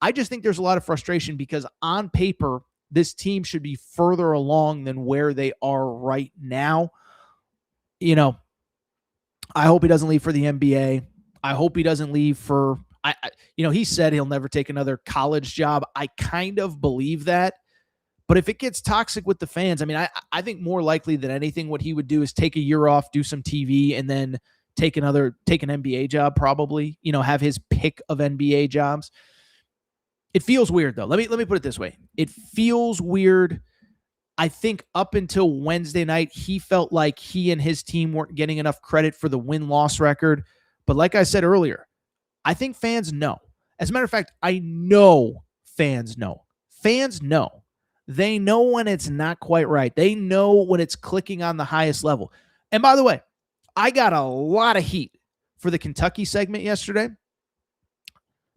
I just think there's a lot of frustration because on paper, this team should be further along than where they are right now. You know, I hope he doesn't leave for the NBA. I hope he doesn't leave for, he said he'll never take another college job. I kind of believe that. But if it gets toxic with the fans, I mean, I think more likely than anything, what he would do is take a year off, do some TV, and then take an NBA job, probably, have his pick of NBA jobs. It feels weird, though. Let me put it this way. It feels weird. I think up until Wednesday night, he felt like he and his team weren't getting enough credit for the win-loss record. But like I said earlier, I think fans know. As a matter of fact, I know fans know. Fans know. They know when it's not quite right. They know when it's clicking on the highest level. And by the way, I got a lot of heat for the Kentucky segment yesterday.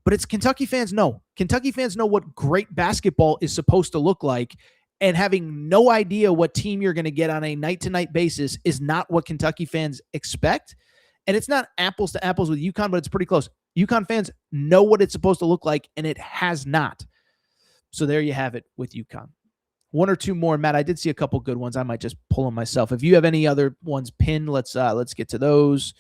But it's Kentucky fans know. Kentucky fans know what great basketball is supposed to look like. And having no idea what team you're going to get on a night-to-night basis is not what Kentucky fans expect. And it's not apples to apples with UConn, but it's pretty close. UConn fans know what it's supposed to look like, and it has not. So there you have it with UConn. One or two more, Matt. I did see a couple good ones. I might just pull them myself. If you have any other ones pinned, let's get to those.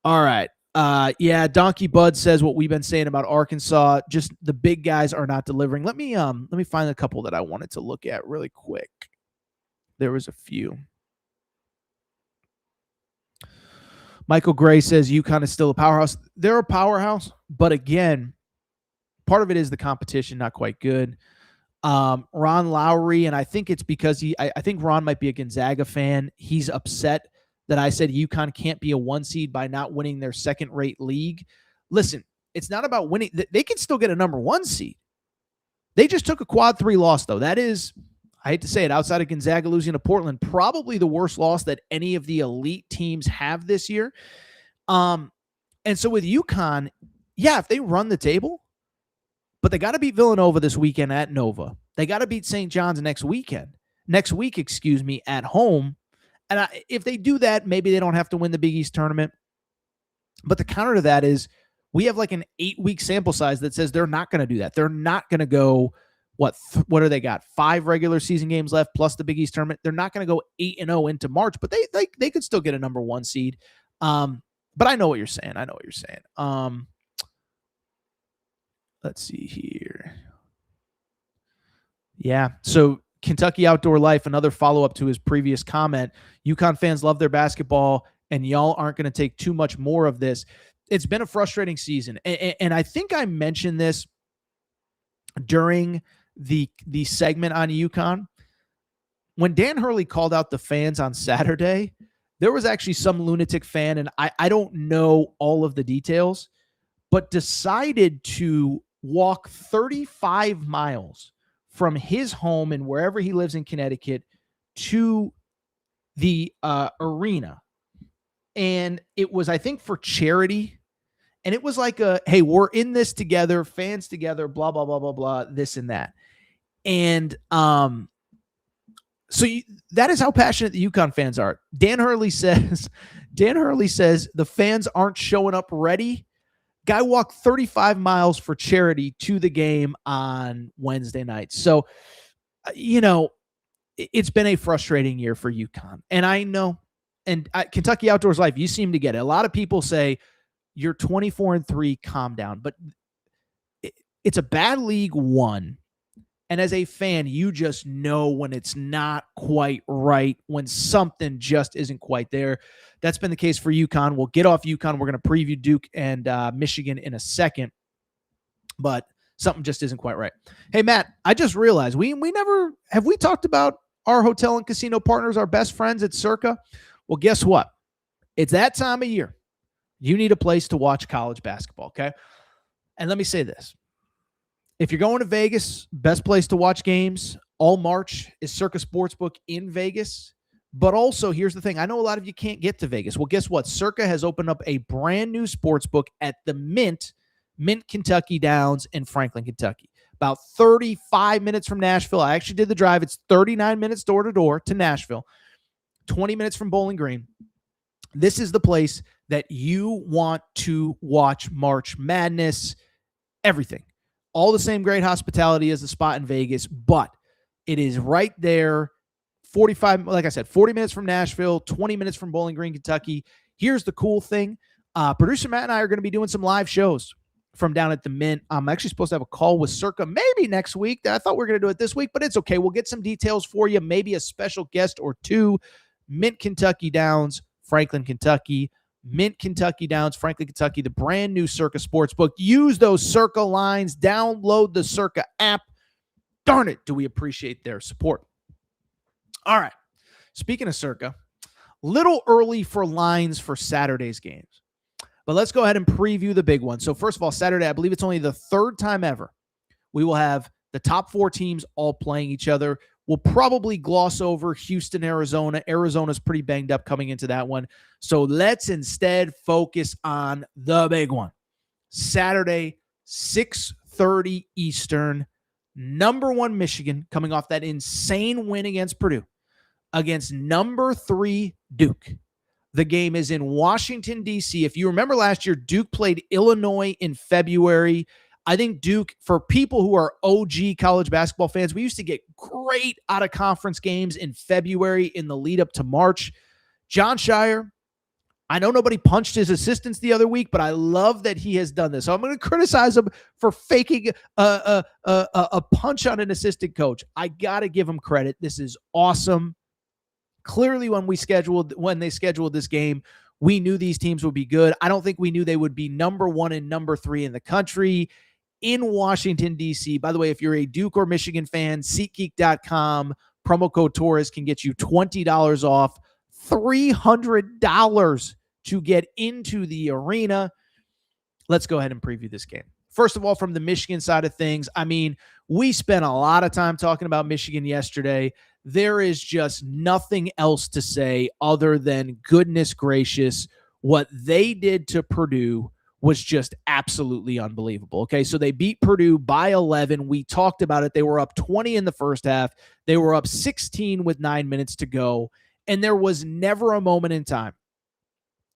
All right. Donkey Bud says what we've been saying about Arkansas. Just the big guys are not delivering. Let me find a couple that I wanted to look at really quick. There was a few. Michael Gray says UConn is still a powerhouse. They're a powerhouse, but again, part of it is the competition not quite good. Ron Lowry, and I think it's because I think Ron might be a Gonzaga fan. He's upset that I said UConn can't be a 1 seed by not winning their second-rate league. Listen, it's not about winning. They can still get a number 1 seed. They just took a quad 3 loss, though. That is, I hate to say it, outside of Gonzaga losing to Portland, probably the worst loss that any of the elite teams have this year. And so with UConn, if they run the table, but they got to beat Villanova this weekend at Nova. They got to beat St. John's next week, at home. And if they do that, maybe they don't have to win the Big East tournament. But the counter to that is we have like an 8-week sample size that says they're not going to do that. They're not going to go, what do they got? 5 regular season games left plus the Big East tournament. They're not going to go 8-0 into March, but they could still get a number 1 seed. But I know what you're saying. Let's see here. Yeah, so Kentucky Outdoor Life, another follow-up to his previous comment. UConn fans love their basketball, and y'all aren't going to take too much more of this. It's been a frustrating season. And I think I mentioned this during the segment on UConn. When Dan Hurley called out the fans on Saturday, there was actually some lunatic fan, and I don't know all of the details, but decided to walk 35 miles from his home and wherever he lives in Connecticut to the arena. And it was, I think, for charity. And it was like hey, we're in this together, fans together, blah, blah, blah, blah, blah, this and that. And that is how passionate the UConn fans are. Dan Hurley says the fans aren't showing up ready. Guy walked 35 miles for charity to the game on Wednesday night. So, it's been a frustrating year for UConn. And I know, and Kentucky Outdoors Life, you seem to get it. A lot of people say, you're 24-3, calm down. But it's a bad league, one. And as a fan, you just know when it's not quite right, when something just isn't quite there. That's been the case for UConn. We'll get off UConn. We're going to preview Duke and Michigan in a second, but something just isn't quite right. Hey, Matt, I just realized we never have we talked about our hotel and casino partners, our best friends at Circa. Well, guess what? It's that time of year. You need a place to watch college basketball, okay? And let me say this. If you're going to Vegas, best place to watch games all March is Circa Sportsbook in Vegas. But also, here's the thing. I know a lot of you can't get to Vegas. Well, guess what? Circa has opened up a brand new sportsbook at the Mint Kentucky Downs in Franklin, Kentucky. About 35 minutes from Nashville. I actually did the drive. It's 39 minutes door to door to Nashville, 20 minutes from Bowling Green. This is the place that you want to watch March Madness, everything. All the same great hospitality as the spot in Vegas, but it is right there, 45, like I said, 40 minutes from Nashville, 20 minutes from Bowling Green, Kentucky. Here's the cool thing. Producer Matt and I are going to be doing some live shows from down at the Mint. I'm actually supposed to have a call with Circa maybe next week. I thought we were going to do it this week, but it's okay. We'll get some details for you, maybe a special guest or two. Mint Kentucky Downs, Franklin, Kentucky. Mint Kentucky Downs, Franklin, Kentucky, the brand new Circa Sportsbook. Use those Circa lines. Download the Circa app. Darn it, do we appreciate their support. All right. Speaking of Circa, little early for lines for Saturday's games. But let's go ahead and preview the big one. So first of all, Saturday, I believe it's only the third time ever we will have the top four teams all playing each other. We'll probably gloss over Houston, Arizona. Arizona's pretty banged up coming into that one. So let's instead focus on the big one. Saturday, 6:30 Eastern. Number 1 Michigan coming off that insane win against Purdue against number 3 Duke. The game is in Washington, D.C. If you remember last year, Duke played Illinois in February. I think Duke, for people who are OG college basketball fans, we used to get great out-of-conference games in February in the lead-up to March. John Shire, I know nobody punched his assistants the other week, but I love that he has done this. So I'm going to criticize him for faking a punch on an assistant coach. I got to give him credit. This is awesome. Clearly, when they scheduled this game, we knew these teams would be good. I don't think we knew they would be number 1 and number 3 in the country. In Washington, D.C. By the way, if you're a Duke or Michigan fan, SeatGeek.com, promo code Torres can get you $20 off, $300 to get into the arena. Let's go ahead and preview this game. First of all, from the Michigan side of things, I mean, we spent a lot of time talking about Michigan yesterday. There is just nothing else to say other than goodness gracious, what they did to Purdue was just absolutely unbelievable. Okay, so they beat Purdue by 11. We talked about it. They were up 20 in the first half. They were up 16 with 9 minutes to go. And there was never a moment in time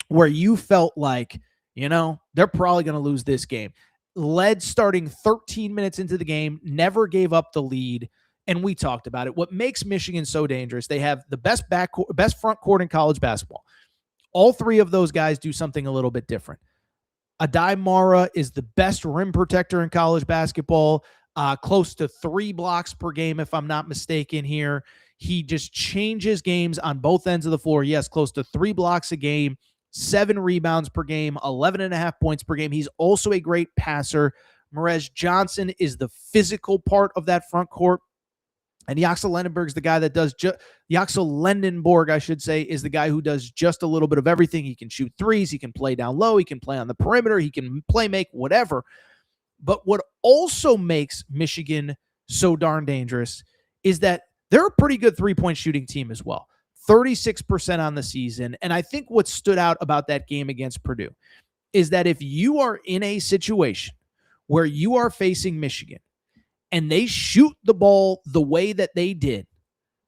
where you felt like, you know, they're probably going to lose this game. Led starting 13 minutes into the game, never gave up the lead. And we talked about it. What makes Michigan so dangerous, they have the best front court in college basketball. All three of those guys do something a little bit different. Adai Mara is the best rim protector in college basketball, close to 3 blocks per game, if I'm not mistaken here. He just changes games on both ends of the floor. Yes, close to 3 blocks a game, 7 rebounds per game, 11.5 points per game. He's also a great passer. Merez Johnson is the physical part of that front court. And Yaxel Lendenborg, the guy that does Yaxel Lendenborg, I should say, is the guy who does just a little bit of everything. He can shoot threes. He can play down low. He can play on the perimeter. He can play make, whatever. But what also makes Michigan so darn dangerous is that they're a pretty good three-point shooting team as well. 36% on the season. And I think what stood out about that game against Purdue is that if you are in a situation where you are facing Michigan, and they shoot the ball the way that they did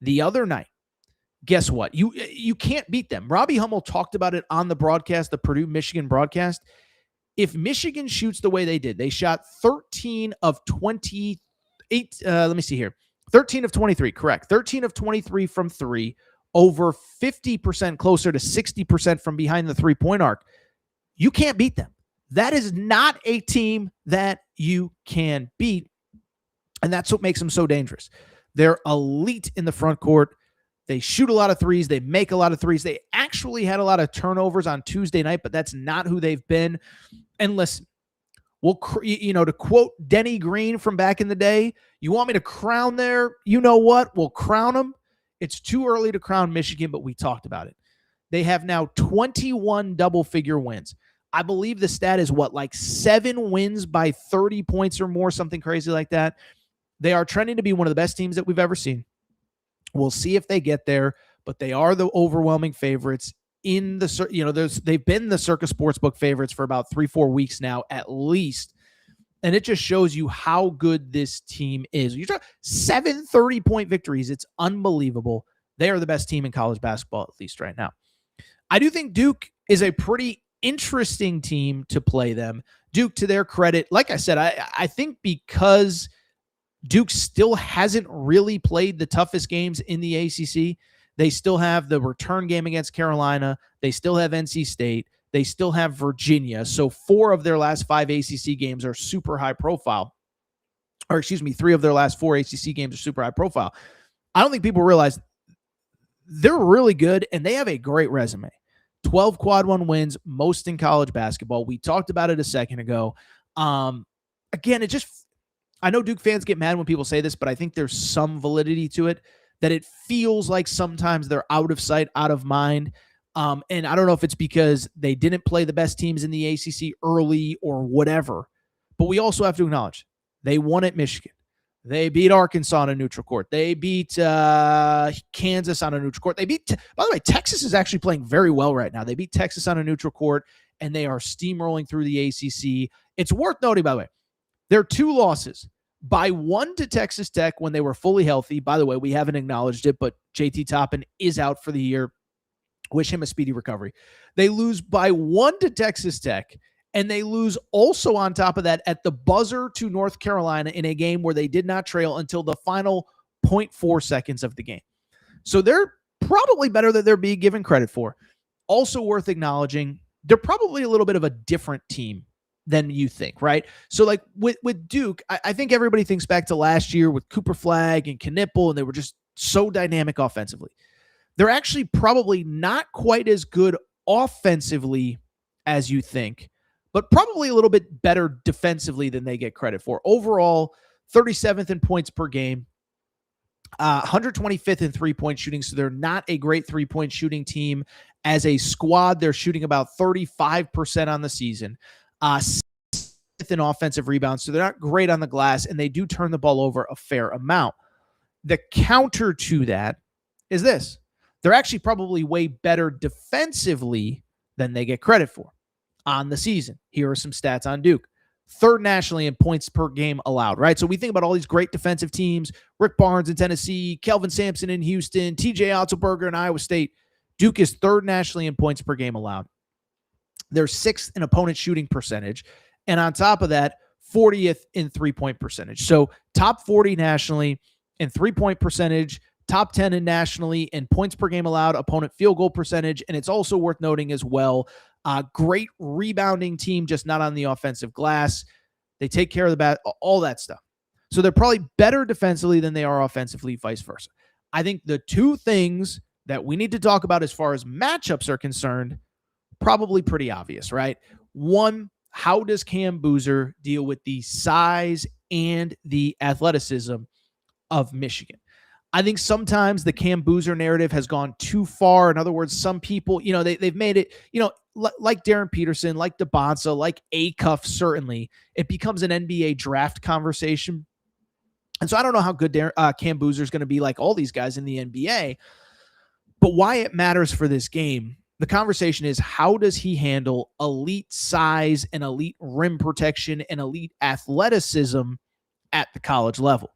the other night, guess what? You can't beat them. Robbie Hummel talked about it on the broadcast, the Purdue-Michigan broadcast. If Michigan shoots the way they did, they shot 13 of 28. Let me see here. 13 of 23, correct. 13 of 23 from 3, over 50%, closer to 60% from behind the three-point arc. You can't beat them. That is not a team that you can beat. And that's what makes them so dangerous. They're elite in the front court. They shoot a lot of threes. They make a lot of threes. They actually had a lot of turnovers on Tuesday night, but that's not who they've been. And listen, to quote Denny Green from back in the day, you want me to crown there? You know what? We'll crown them. It's too early to crown Michigan, but we talked about it. They have now 21 double-figure wins. I believe the stat is like 7 wins by 30 points or more, something crazy like that. They are trending to be one of the best teams that we've ever seen. We'll see if they get there, but they are the overwhelming favorites in the, they've been the Circa Sportsbook favorites for about 3-4 weeks now, at least. And it just shows you how good this team is. You're talking 7 30-point victories. It's unbelievable. They are the best team in college basketball, at least right now. I do think Duke is a pretty interesting team to play them. Duke, to their credit, like I said, I think because Duke still hasn't really played the toughest games in the ACC. They still have the return game against Carolina. They still have NC State. They still have Virginia. So 4 of their last 5 ACC games are super high profile. Or 3 of their last 4 ACC games are super high profile. I don't think people realize they're really good, and they have a great resume. 12 quad 1 wins, most in college basketball. We talked about it a second ago. Again, I know Duke fans get mad when people say this, but I think there's some validity to it, that it feels like sometimes they're out of sight, out of mind. And I don't know if it's because they didn't play the best teams in the ACC early or whatever, but we also have to acknowledge they won at Michigan. They beat Arkansas on a neutral court. They beat Kansas on a neutral court. By the way, Texas is actually playing very well right now. They beat Texas on a neutral court, and they are steamrolling through the ACC. It's worth noting, by the way, their 2 losses, by 1 to Texas Tech when they were fully healthy. By the way, we haven't acknowledged it, but JT Toppin is out for the year. Wish him a speedy recovery. They lose by 1 to Texas Tech, and they lose also on top of that at the buzzer to North Carolina in a game where they did not trail until the final 0.4 seconds of the game. So they're probably better than they're being given credit for. Also worth acknowledging, they're probably a little bit of a different team than you think, right? So like with Duke, I think everybody thinks back to last year with Cooper Flagg and Knipple, and they were just so dynamic offensively. They're actually probably not quite as good offensively as you think, but probably a little bit better defensively than they get credit for. Overall, 37th in points per game, 125th in three-point shooting, so they're not a great three-point shooting team. As a squad, they're shooting about 35% on the season. 6th in offensive rebounds, so they're not great on the glass, and they do turn the ball over a fair amount. The counter to that is this. They're actually probably way better defensively than they get credit for on the season. Here are some stats on Duke. 3rd nationally in points per game allowed, right? So we think about all these great defensive teams, Rick Barnes in Tennessee, Kelvin Sampson in Houston, TJ Otzelberger in Iowa State. Duke is 3rd nationally in points per game allowed. They're 6th in opponent shooting percentage. And on top of that, 40th in three-point percentage. So top 40 nationally in three-point percentage, top 10 in nationally in points per game allowed, opponent field goal percentage. And it's also worth noting as well, great rebounding team, just not on the offensive glass. They take care of the bat, all that stuff. So they're probably better defensively than they are offensively, vice versa. I think the 2 things that we need to talk about as far as matchups are concerned, probably pretty obvious, right? 1, how does Cam Boozer deal with the size and the athleticism of Michigan? I think sometimes the Cam Boozer narrative has gone too far. In other words, some people, they've made it, like Darryn Peterson, like DeBonsa, like Acuff, certainly, it becomes an NBA draft conversation. And so I don't know how good Cam Boozer is going to be like all these guys in the NBA, but why it matters for this game, the conversation is, how does he handle elite size and elite rim protection and elite athleticism at the college level?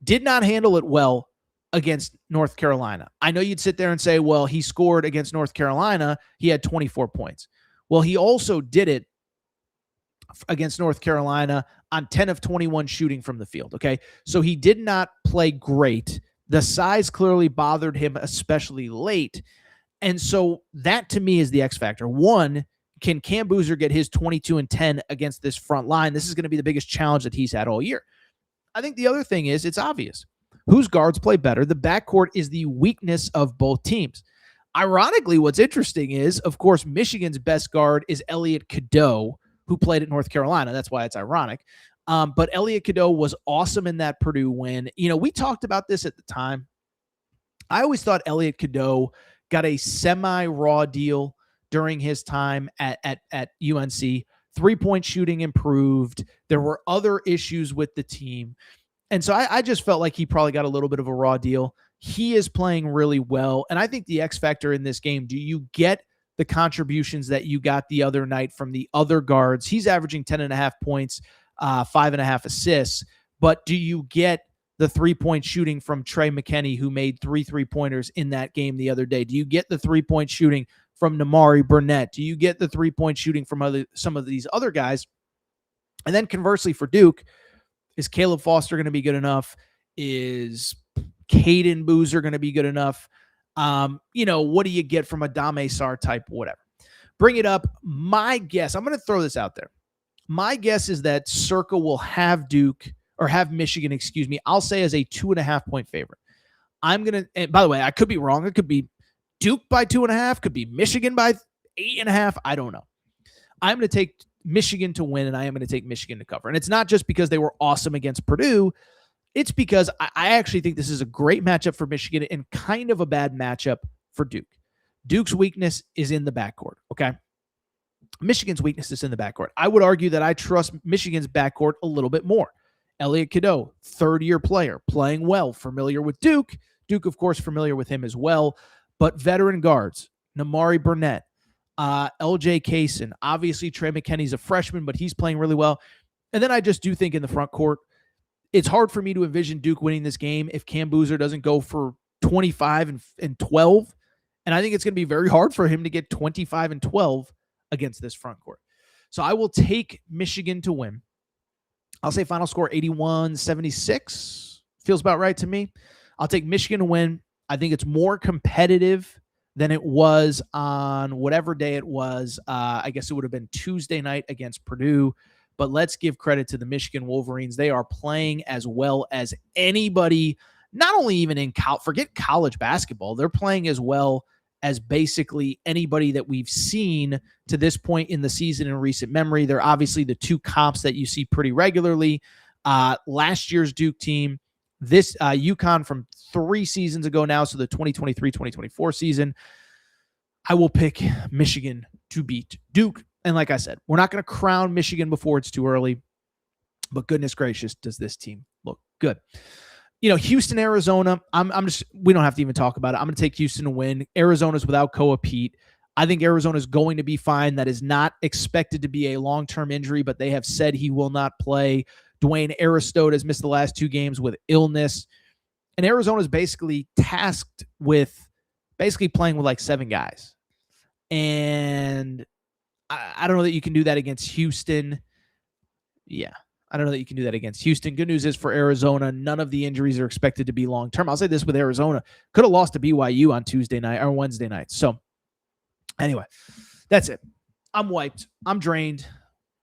Did not handle it well against North Carolina. I know you'd sit there and say, well, he scored against North Carolina. He had 24 points. Well, he also did it against North Carolina on 10 of 21 shooting from the field. Okay. So he did not play great. The size clearly bothered him, especially late. And so that to me is the X factor. 1, can Cam Boozer get his 22 and 10 against this front line? This is going to be the biggest challenge that he's had all year. I think the other thing is it's obvious. Whose guards play better? The backcourt is the weakness of both teams. Ironically, what's interesting is, of course, Michigan's best guard is Elliot Cadeau, who played at North Carolina. That's why it's ironic. But Elliot Cadeau was awesome in that Purdue win. We talked about this at the time. I always thought Elliot Cadeau got a semi-raw deal during his time at UNC. 3-point shooting improved. There were other issues with the team. And so I just felt like he probably got a little bit of a raw deal. He is playing really well. And I think the X factor in this game, do you get the contributions that you got the other night from the other guards? He's averaging 10.5 points, 5.5 assists. But do you get the 3-point shooting from Trey McKinney, who made 3 3-pointers in that game the other day? Do you get the 3-point shooting from Namari Burnett? Do you get the 3-point shooting from some of these other guys? And then conversely for Duke, is Caleb Foster going to be good enough? Is Caden Boozer going to be good enough? What do you get from a Dame Sarr type, whatever? Bring it up. My guess, I'm going to throw this out there. My guess is that Circa will have Michigan, I'll say as a 2.5-point favorite. And by the way, I could be wrong. It could be Duke by 2.5, could be Michigan by 8.5. I don't know. I'm going to take Michigan to win, and I am going to take Michigan to cover. And it's not just because they were awesome against Purdue. It's because I actually think this is a great matchup for Michigan and kind of a bad matchup for Duke. Duke's weakness is in the backcourt, okay? Michigan's weakness is in the backcourt. I would argue that I trust Michigan's backcourt a little bit more. Elliot Cadeau, third-year player, playing well, familiar with Duke. Duke, of course, familiar with him as well. But veteran guards, Namari Burnett, LJ Kaysen, obviously Trey McKinney's a freshman, but he's playing really well. And then I just do think in the front court, it's hard for me to envision Duke winning this game if Cam Boozer doesn't go for 25 and 12. And I think it's going to be very hard for him to get 25 and 12 against this front court. So I will take Michigan to win. I'll say final score 81-76. Feels about right to me. I'll take Michigan to win. I think it's more competitive than it was on whatever day it was. I guess it would have been Tuesday night against Purdue. But let's give credit to the Michigan Wolverines. They are playing as well as anybody, not only even in forget college basketball. They're playing as well as basically anybody that we've seen to this point in the season in recent memory. They're obviously the two comps that you see pretty regularly. Last year's Duke team, this UConn from 3 seasons ago now, so the 2023-2024 season. I will pick Michigan to beat Duke. And like I said, we're not going to crown Michigan before it's too early, but goodness gracious, does this team look good. Houston, Arizona, we don't have to even talk about it. I'm going to take Houston to win. Arizona's without Koa Pete. I think Arizona is going to be fine. That is not expected to be a long-term injury, but they have said he will not play. Dwayne Aristote has missed the last 2 games with illness. And Arizona is basically tasked with playing with like 7 guys. And I don't know that you can do that against Houston. Yeah, I don't know that you can do that against Houston. Good news is for Arizona, none of the injuries are expected to be long-term. I'll say this with Arizona. Could have lost to BYU on Tuesday night or Wednesday night. So anyway, that's it. I'm wiped. I'm drained.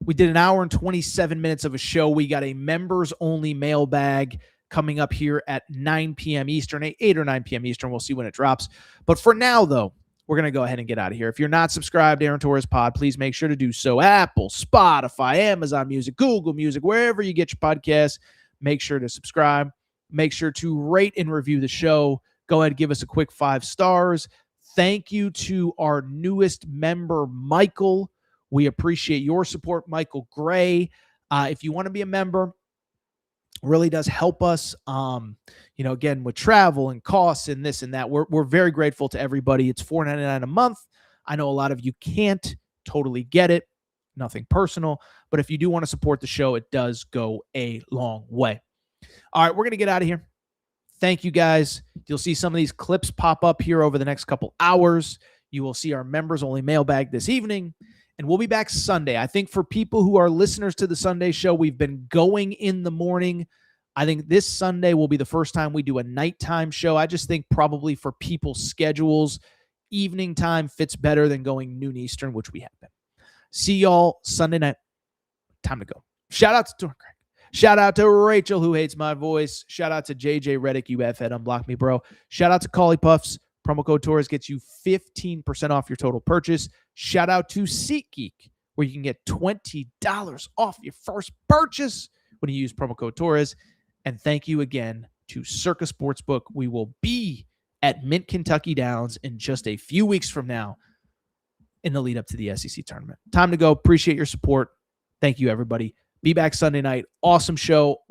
We did an hour and 27 minutes of a show. We got a members-only mailbag coming up here at 9 p.m. Eastern, 8 or 9 p.m. Eastern. We'll see when it drops. But for now, though, we're going to go ahead and get out of here. If you're not subscribed to Darryn Torres Pod, please make sure to do so. Apple, Spotify, Amazon Music, Google Music, wherever you get your podcasts, make sure to subscribe. Make sure to rate and review the show. Go ahead and give us a quick 5 stars. Thank you to our newest member, Michael. We appreciate your support, Michael Gray. If you want to be a member, really does help us, again, with travel and costs and this and that. We're very grateful to everybody. It's $4.99 a month. I know a lot of you can't totally get it. Nothing personal. But if you do want to support the show, it does go a long way. All right, we're going to get out of here. Thank you, guys. You'll see some of these clips pop up here over the next couple hours. You will see our members-only mailbag this evening. And we'll be back Sunday. I think for people who are listeners to the Sunday show, we've been going in the morning. I think this Sunday will be the first time we do a nighttime show. I just think probably for people's schedules, evening time fits better than going noon Eastern, which we have been. See y'all Sunday night. Time to go. Shout out to Greg. Shout out to Rachel, who hates my voice. Shout out to JJ Reddick, you F-head, unblock me, bro. Shout out to Collie Puffs. Promo code Torres gets you 15% off your total purchase. Shout out to SeatGeek, where you can get $20 off your first purchase when you use promo code Torres. And thank you again to Circa Sportsbook. We will be at Mint Kentucky Downs in just a few weeks from now in the lead up to the SEC tournament. Time to go. Appreciate your support. Thank you, everybody. Be back Sunday night. Awesome show.